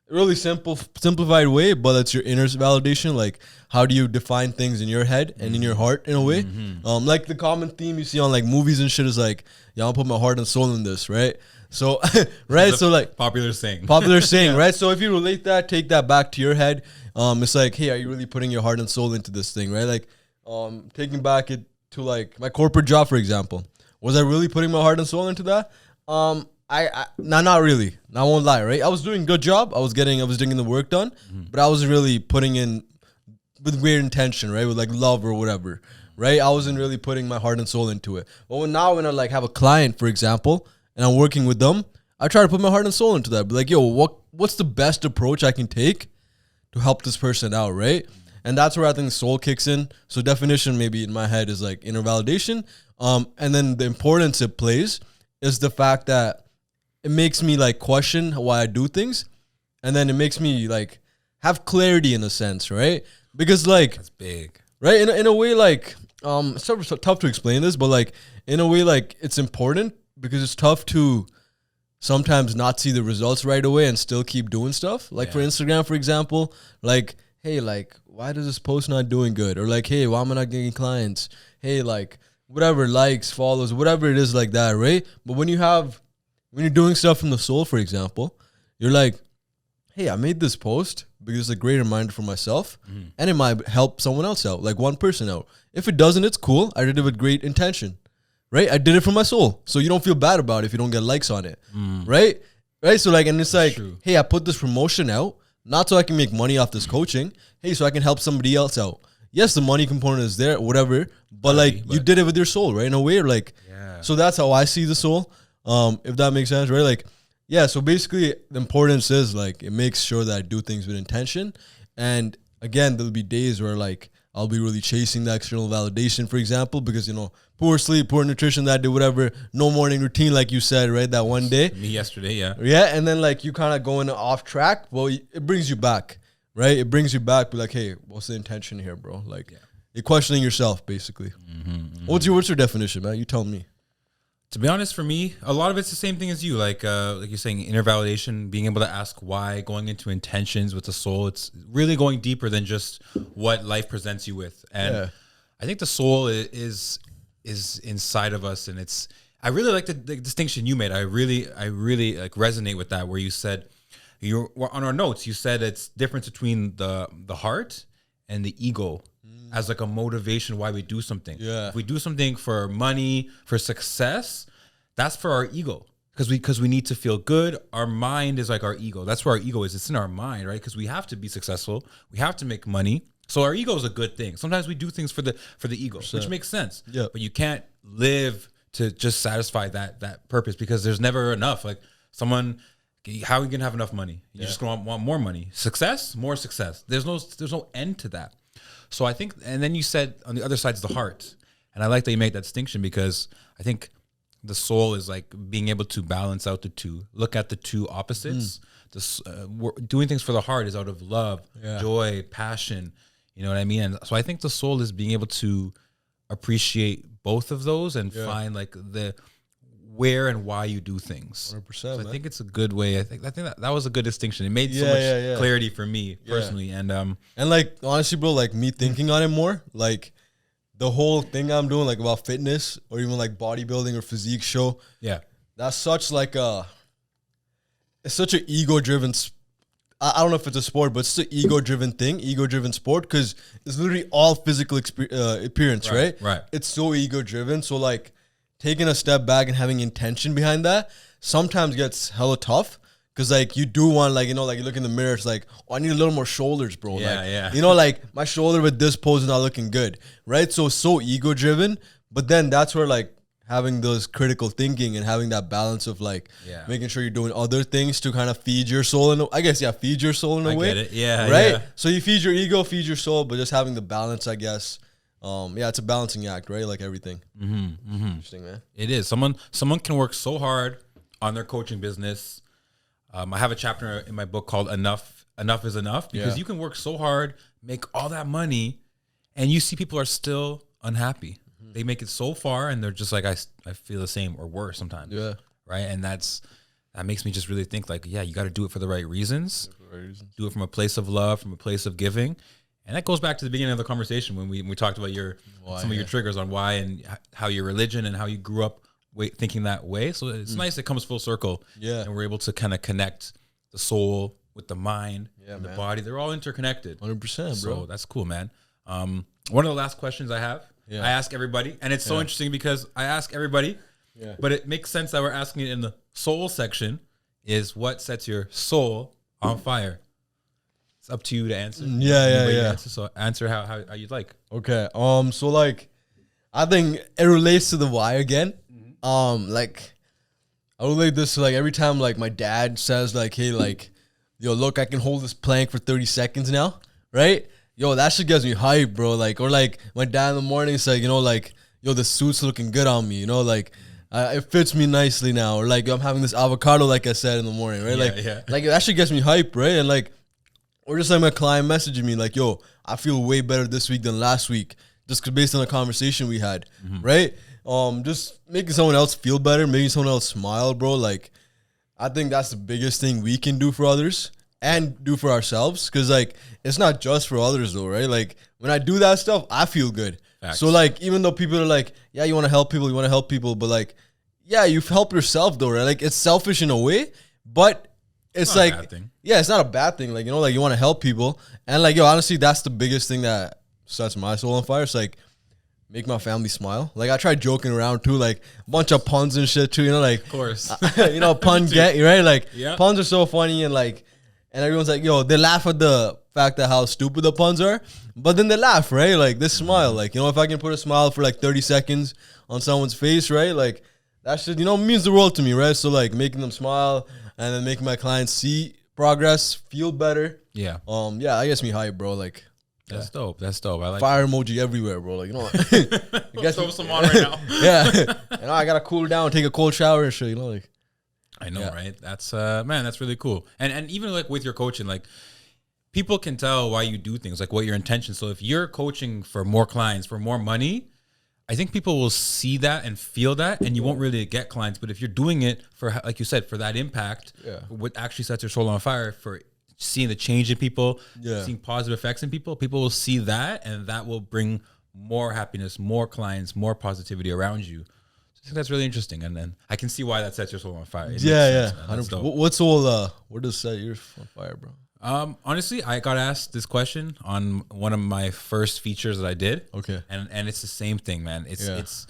really simplified way, but it's your inner validation. Like, how do you define things in your head and in your heart in a way? Like the common theme you see on like movies and shit is like, yeah, I'll put my heart and soul in this, right? So, right? So like popular saying. Right? So if you relate that, take that back to your head. It's like, hey, are you really putting your heart and soul into this thing, right? Like, taking back it to like my corporate job, for example. Was I really putting my heart and soul into that? Not really. I won't lie, right? I was doing a good job. I was getting the work done, but I was really putting in with weird intention, right? With like love or whatever, right? I wasn't really putting my heart and soul into it. But when I like have a client, for example, and I'm working with them, I try to put my heart and soul into that. But like, yo, what's the best approach I can take to help this person out, right? And that's where I think soul kicks in. So definition maybe in my head is like inner validation. And then the importance it plays is the fact that it makes me like question why I do things. And then it makes me like have clarity in a sense, right? Because like that's big, right? In a way, like it's so tough to explain this, but like in a way, like it's important because it's tough to sometimes not see the results right away and still keep doing stuff. Like for Instagram, for example, like, hey, like why does this post not doing good? Or like, hey, why am I not getting clients? Hey, like whatever, likes, follows, whatever it is like that, right? But when you're doing stuff from the soul, for example, you're like, hey, I made this post because it's a great reminder for myself and it might help someone else out, like one person out. If it doesn't, it's cool. I did it with great intention, right? I did it for my soul. So you don't feel bad about it if you don't get likes on it, right? Right? So like, and it's like, hey, I put this promotion out, not so I can make money off this coaching. Hey, so I can help somebody else out. Yes, the money component is there, whatever, but you did it with your soul, right? In a way, like, so that's how I see the soul. If that makes sense, right? Like, yeah, so basically the importance is like it makes sure that I do things with intention. And again, there'll be days where like I'll be really chasing the external validation, for example, because, you know, poor sleep, poor nutrition that day, whatever, no morning routine, like you said, right? That one day. Me yesterday, yeah. Yeah, and then like you kind of going off track. Well, it brings you back, right? It brings you back, be like, hey, what's the intention here, bro? Like you're questioning yourself, basically. What's your definition, man? You tell me. To be honest, for me, a lot of it's the same thing as you. Like you're saying, inner validation, being able to ask why, going into intentions with the soul. It's really going deeper than just what life presents you with. And I think the soul is inside of us, and it's. I really like the distinction you made. I really like resonate with that, where you said you on our notes. You said it's difference between the heart and the ego. As like a motivation why we do something. Yeah. If we do something for money, for success, that's for our ego. Because we need to feel good. Our mind is like our ego. That's where our ego is. It's in our mind, right? Because we have to be successful. We have to make money. So our ego is a good thing. Sometimes we do things for the ego, which makes sense. Yeah. But you can't live to just satisfy that purpose because there's never enough. Like someone, how are you gonna have enough money? You just gonna want more money. Success, more success. There's no end to that. So I think, and then you said on the other side is the heart. And I like that you made that distinction because I think the soul is like being able to balance out the two, look at the two opposites. Doing things for the heart is out of love, joy, passion. You know what I mean? And so I think the soul is being able to appreciate both of those and find like the where and why you do things. 100%. So I think it's a good way. I think that was a good distinction. It made so much clarity for me personally. And like honestly, bro, like me thinking on it more, like the whole thing I'm doing, like about fitness or even like bodybuilding or physique show. Yeah, that's such like it's such an ego-driven. I don't know if it's a sport, but it's an ego-driven thing, ego-driven sport, because it's literally all physical appearance, right? Right. It's so ego-driven. So like, taking a step back and having intention behind that sometimes gets hella tough because like you do want, like, you know, like you look in the mirror, it's like, oh, I need a little more shoulders, bro. You know, like my shoulder with this pose is not looking good, right? So ego driven, but then that's where like having those critical thinking and having that balance of like making sure you're doing other things to kind of feed your soul feed your soul in a way. I get it. Right. So you feed your ego, feed your soul, but just having the balance, I guess. It's a balancing act, right? Like everything. Interesting, man. It is. Someone can work so hard on their coaching business. I have a chapter in my book called Enough is Enough, because you can work so hard, make all that money, and you see people are still unhappy. They make it so far and they're just like, I feel the same or worse sometimes. Yeah. Right. And that makes me just really think like, you got to do it for the right reasons. Do it from a place of love, from a place of giving. And that goes back to the beginning of the conversation when we talked about some of your triggers on why and how your religion and how you grew up thinking that way. So it's nice. It comes full circle. Yeah. And we're able to kind of connect the soul with the mind and the body. They're all interconnected. 100%, bro. So that's cool, man. One of the last questions I have, I ask everybody, and it's so interesting because I ask everybody, but it makes sense that we're asking it in the soul section, is what sets your soul on fire? It's up to you to answer. Answer, so answer how you'd like. Okay. So like, I think it relates to the why again. Like, I relate this to like every time like my dad says like, hey, like, yo, look, I can hold this plank for 30 seconds now, right? Yo, that shit gets me hype, bro. Like, or like my dad in the morning is like, you know, like, yo, the suit's looking good on me, you know, like, it fits me nicely now. Or like, I'm having this avocado, like I said in the morning, right? Like that shit gets me hype, right? And like, or just like my client messaging me like, yo, I feel way better this week than last week, just based on the conversation we had, right? Just making someone else feel better, making someone else smile, bro. Like, I think that's the biggest thing we can do for others and do for ourselves. Cause like, it's not just for others though, right? Like when I do that stuff, I feel good. Facts. So like, even though people are like, yeah, you want to help people, but like, yeah, you help yourself though, right? Like it's selfish in a way, but it's like, yeah, it's not a bad thing. Like, you know, like you want to help people. And like, yo, honestly, that's the biggest thing that sets my soul on fire. It's like, make my family smile. Like I tried joking around too, like a bunch of puns and shit too, you know, like, of course, you know, pun get, right? Like puns are so funny and like, and everyone's like, yo, they laugh at the fact that how stupid the puns are, but then they laugh, right? Like they smile. Like, you know, if I can put a smile for like 30 seconds on someone's face, right? Like that shit, you know, means the world to me, right? So like making them smile and then making my clients see progress, feel better. Yeah. Yeah, that gets me hype, bro. Like, that's dope. That's dope. I like fire emoji everywhere, bro. Like, you know, throw some on right now. Yeah. You know, I gotta cool down, take a cold shower and shit, you know, like. I know, right? That's man, that's really cool. And even like with your coaching, like people can tell why you do things, like what your intention. So if you're coaching for more clients, for more money, I think people will see that and feel that, and you won't really get clients. But if you're doing it for, like you said, for that impact, what actually sets your soul on fire, for seeing the change in people, seeing positive effects in people, people will see that, and that will bring more happiness, more clients, more positivity around you. So I think that's really interesting, and then I can see why that sets your soul on fire. What's all? What does set yours on fire, bro? Honestly, I got asked this question on one of my first features that I did. Okay. And it's the same thing, man. It's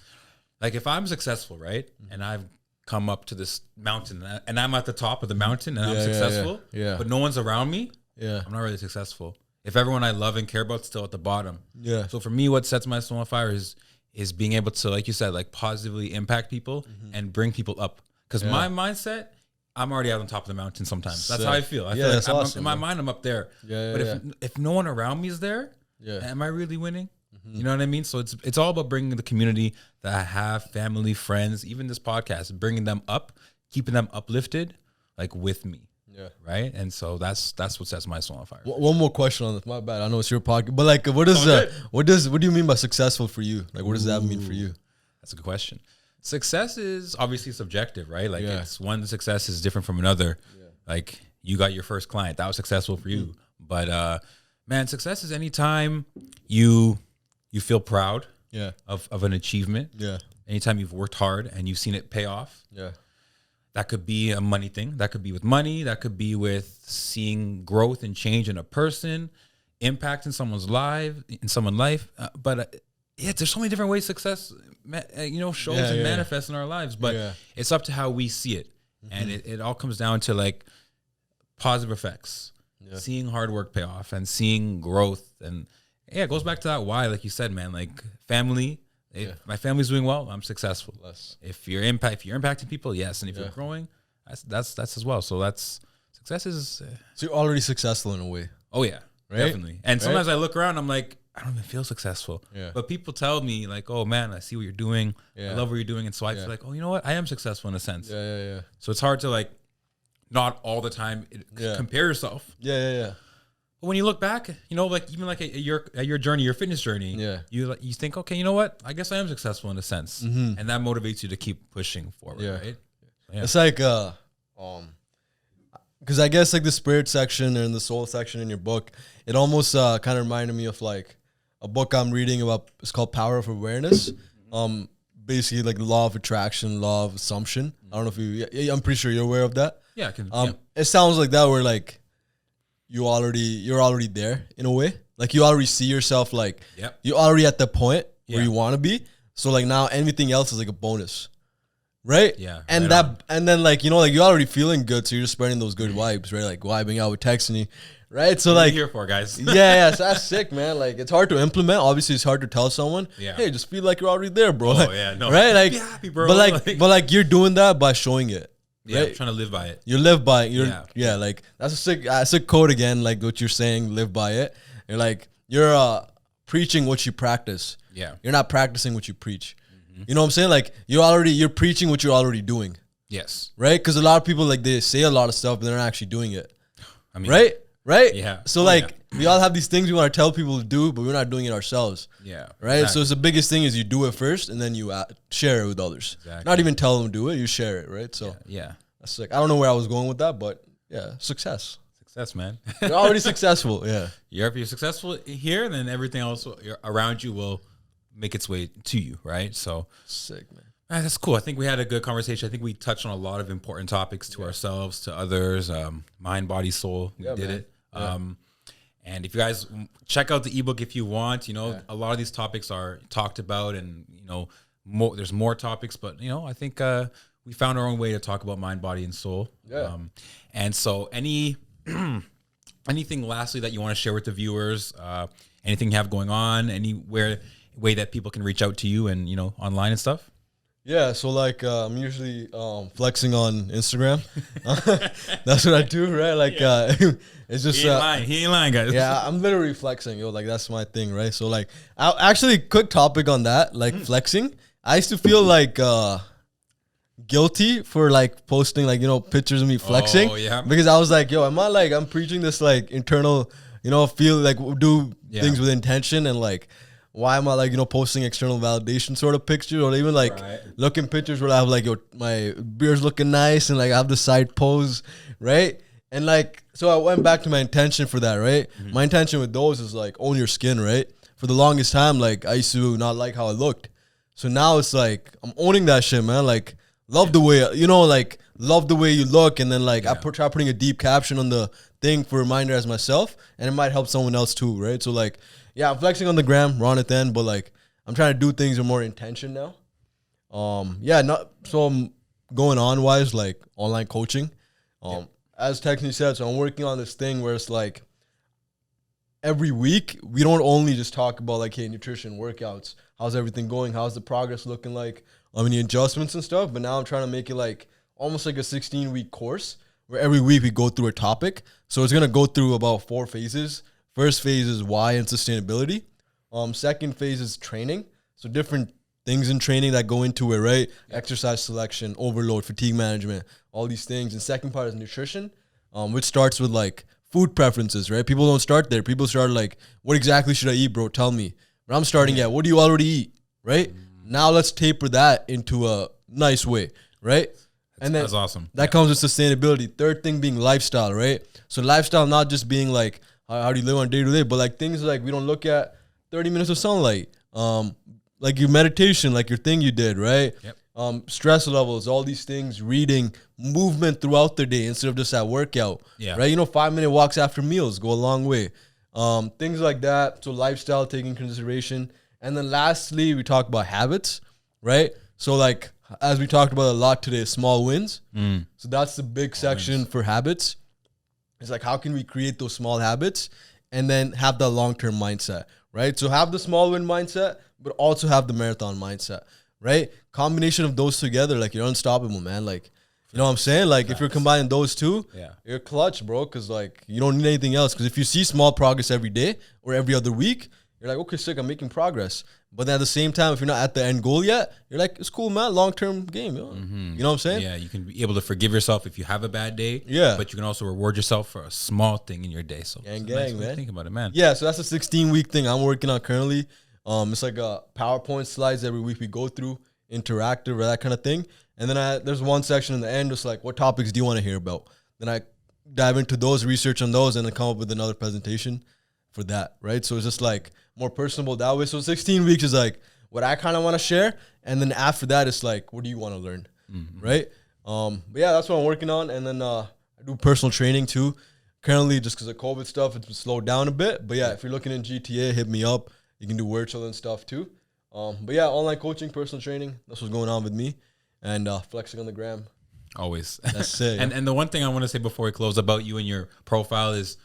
like, if I'm successful, right? And I've come up to this mountain and I'm at the top of the mountain and I'm successful, but no one's around me. Yeah. I'm not really successful. If everyone I love and care about is still at the bottom. Yeah. So for me, what sets my soul on fire is being able to, like you said, like positively impact people and bring people up. Because my mindset, I'm already out on top of the mountain sometimes. That's how I feel. I feel like awesome, in my mind, I'm up there. But if no one around me is there, am I really winning? You know what I mean? So it's all about bringing the community that I have, family, friends, even this podcast, bringing them up, keeping them uplifted, like with me. Yeah. Right. And so that's what sets my soul on fire. One more question on this. My bad. I know it's your podcast, but like, what do you mean by successful for you? Like, what does that mean for you? That's a good question. Success is obviously subjective, right? Like it's one success is different from another. Yeah. Like you got your first client, that was successful for you. But man, success is anytime you feel proud of an achievement. Yeah. Anytime you've worked hard and you've seen it pay off. Yeah. That could be a money thing. That could be with money. That could be with seeing growth and change in a person, impact in someone's life, but there's so many different ways success, shows and manifests in our lives. But it's up to how we see it, and it all comes down to like positive effects, seeing hard work pay off, and seeing growth, and it goes back to that why, like you said, man. Like family. If my family's doing well, I'm successful. If you're impacting people, yes, and if you're growing, that's as well. So success is. So you're already successful in a way. Oh yeah, right? Definitely. And sometimes I look around, I'm like, I don't even feel successful. Yeah. But people tell me like, oh man, I see what you're doing. Yeah. I love what you're doing, and so I feel like, oh, you know what, I am successful in a sense. Yeah. So it's hard to like, not all the time compare yourself. Yeah. But when you look back, like even like at your journey, your fitness journey, you think, okay, you know what? I guess I am successful in a sense, and that motivates you to keep pushing forward, right? Yeah. It's like, because I guess like the spirit section and the soul section in your book, it almost kind of reminded me of like a book I'm reading about. It's called Power of Awareness. basically like law of attraction, law of assumption. I don't know if you. I'm pretty sure you're aware of that. Yeah, It sounds like that where like you're already there in a way. Like you already see yourself like you're already at the point where you want to be. So like now anything else is like a bonus. Right? Yeah. And and then like, you know, like you're already feeling good. So you're just spreading those good vibes, right? Like vibing out with Texony. Right? So what like are you here for, guys? yeah, so that's sick, man. Like it's hard to implement. Obviously it's hard to tell someone, hey, just feel like you're already there, bro. Oh, yeah, no. Right? Like be happy, bro. But like you're doing that by showing it. Yeah, right? trying to live by it. You live by it. Yeah, like that's a sick code again, like what you're saying, live by it. You're like you're preaching what you practice. Yeah. You're not practicing what you preach. You know what I'm saying? Like you're preaching what you're already doing. Yes. Right? Because a lot of people like they say a lot of stuff, but they're not actually doing it. I mean, right? Yeah. So we all have these things we want to tell people to do, but we're not doing it ourselves. Yeah. Right? Exactly. So it's the biggest thing is you do it first and then you share it with others. Exactly. Not even tell them to do it, you share it, right? So yeah. That's like I don't know where I was going with that, but yeah, success. Success, man. You're already successful, yeah. If you're successful here, then everything else around you will make its way to you, right? So sick, man. That's cool. I think we had a good conversation. I think we touched on a lot of important topics to ourselves, to others, mind, body, soul. We did it. Yeah. And if you guys check out the ebook if you want, you know, a lot of these topics are talked about, and you know, there's more topics, but you know, I think we found our own way to talk about mind, body, and soul. Yeah. And so, anything lastly that you want to share with the viewers? Anything you have going on? Anywhere way that people can reach out to you and you know online and stuff? Yeah, so like I'm usually flexing on Instagram. That's what I do, right? Like it's just he ain't lying, guys. Yeah, I'm literally flexing, yo. Like that's my thing, right? So like, actually, quick topic on that, like flexing. I used to feel like guilty for like posting like, you know, pictures of me flexing. Oh, yeah. Because I was like, yo, I'm preaching this like internal, you know, feel like do things with intention, and like why am I like, you know, posting external validation sort of pictures, or even like looking pictures where I have like, yo, my beard's looking nice and like I have the side pose, right? And like, so I went back to my intention for that, right? My intention with those is like own your skin, right? For the longest time, like I used to not like how I looked. So now it's like, I'm owning that shit, man. Like love the way, you know, like love the way you look. And then like I try putting a deep caption on the thing for a reminder as myself, and it might help someone else too, right? So like, yeah, I'm flexing on the gram, Rounit then, but like I'm trying to do things with more intention now. So I'm going on wise, like online coaching. As Texony said, so I'm working on this thing where it's like every week we don't only just talk about like, hey, nutrition, workouts, how's everything going, how's the progress looking like, any adjustments and stuff. But now I'm trying to make it like almost like a 16-week course where every week we go through a topic. So it's gonna go through about 4 phases. First phase is why and sustainability. Second phase is training. So different things in training that go into it, right? Exercise selection, overload, fatigue management, all these things. And second part is nutrition, which starts with like food preferences, right? People don't start there. People start like, what exactly should I eat, bro? Tell me. But I'm starting at, what do you already eat, right? Now let's taper that into a nice way, right? And then that's awesome. That comes with sustainability. Third thing being lifestyle, right? So lifestyle not just being like, how do you live on day to day, but like things like we don't look at 30 minutes of sunlight, like your meditation, like your thing you did, right? Stress levels, all these things, reading, movement throughout the day instead of just that workout, right? You know, 5-minute walks after meals go a long way. Things like that. So lifestyle taking consideration. And then lastly, we talk about habits, right? So like, as we talked about a lot today, small wins. So that's the big section for habits. It's like, how can we create those small habits and then have the long-term mindset, right? So have the small win mindset, but also have the marathon mindset, right? Combination of those together, like you're unstoppable, man. Like, you know what I'm saying? Like if you're combining those two, you're clutch, bro. Cause like you don't need anything else. Cause if you see small progress every day or every other week, you're like, okay, sick, I'm making progress. But then at the same time, if you're not at the end goal yet, you're like, it's cool, man. Long-term game, yo. You know what I'm saying? Yeah, you can be able to forgive yourself if you have a bad day. Yeah. But you can also reward yourself for a small thing in your day. So gang, man. Think about it, man. Yeah, so that's a 16-week thing I'm working on currently. It's like a PowerPoint slides every week we go through, interactive or that kind of thing. And then there's one section in the end, just like, what topics do you want to hear about? Then I dive into those, research on those, and then come up with another presentation for that, right? So it's just like more personable that way. So 16 weeks is like what I kind of want to share. And then after that, it's like, what do you want to learn? Right? But yeah, that's what I'm working on. And then I do personal training too. Currently, just because of COVID stuff, it's slowed down a bit. But yeah, if you're looking in GTA, hit me up. You can do virtual and stuff too. But yeah, online coaching, personal training. That's what's going on with me. And flexing on the gram. Always. That's it. And the one thing I want to say before we close about you and your profile is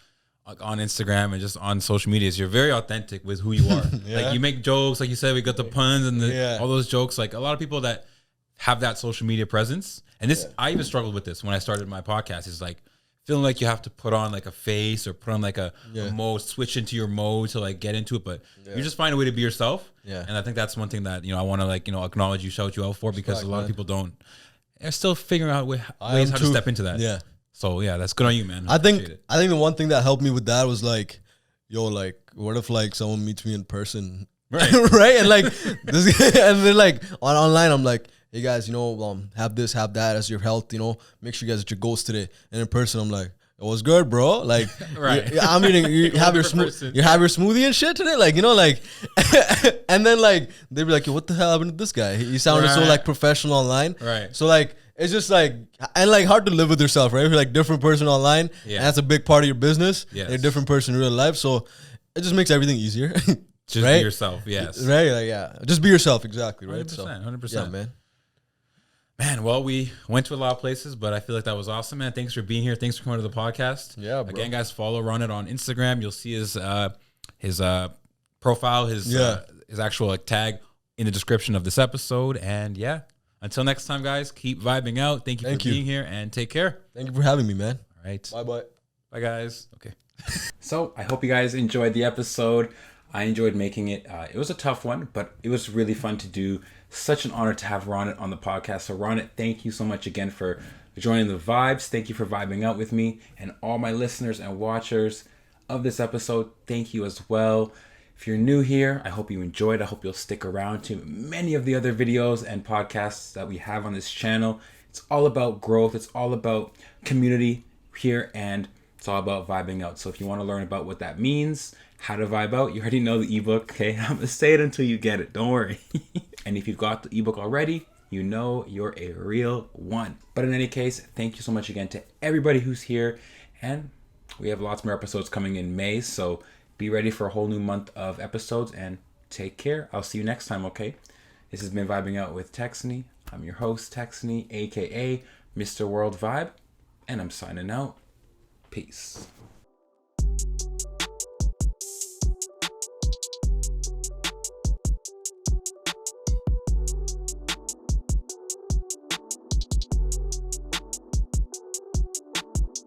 on Instagram and just on social media is you're very authentic with who you are. Like you make jokes, like you said, we got the puns and all those jokes. Like a lot of people that have that social media presence. And this, I even struggled with this when I started my podcast. Is like feeling like you have to put on like a face or put on like a mode, switch into your mode to like get into it. But you just find a way to be yourself. Yeah. And I think that's one thing that, I want to like, acknowledge you, shout you out for, because a lot of people don't. They're still figuring out ways how to step into that. Yeah. So yeah, that's good on you, man. I think the one thing that helped me with that was like, like what if like someone meets me in person, right? Right, and like this, and then like online, I'm like, hey guys, have this, have that as your health, make sure you guys hit your goals today. And in person, I'm like, it was good, bro. Like, right. I'm eating. You have your smoothie and shit today, like like. And then like they'd be like, yo, what the hell happened to this guy? He sounded so like professional online, right? So like it's just like and like hard to live with yourself, right? If you're like different person online, and that's a big part of your business. Yeah, you're a different person in real life, so it just makes everything easier. Just be yourself, yes. Right, like just be yourself, exactly, right? 100%. Yeah, man. Man, well, we went to a lot of places, but I feel like that was awesome, man. Thanks for being here. Thanks for coming to the podcast. Yeah, bro. Again, guys, follow Rounit on Instagram. You'll see his profile, his actual like tag in the description of this episode. And yeah, until next time, guys, keep vibing out. Thank you for being here, and take care. Thank you for having me, man. All right. Bye-bye. Bye, guys. Okay. So I hope you guys enjoyed the episode. I enjoyed making it. It was a tough one, but it was really fun to do. Such an honor to have Rounit on the podcast. So Rounit, thank you so much again for joining the vibes. Thank you for vibing out with me, and all my listeners and watchers of this episode, thank you as well. If you're new here, I hope you enjoyed. I hope you'll stick around to many of the other videos and podcasts that we have on this channel. It's all about growth. It's all about community here, and it's all about vibing out. So if you want to learn about what that means, how to vibe out, you already know the ebook, okay? I'm going to say it until you get it. Don't worry. And if you've got the ebook already, you know you're a real one. But in any case, thank you so much again to everybody who's here. And we have lots more episodes coming in May, so be ready for a whole new month of episodes, and take care. I'll see you next time, okay? This has been Vibing Out with Texony. I'm your host, Texony, aka Mr. WorldVibe, and I'm signing out. Peace.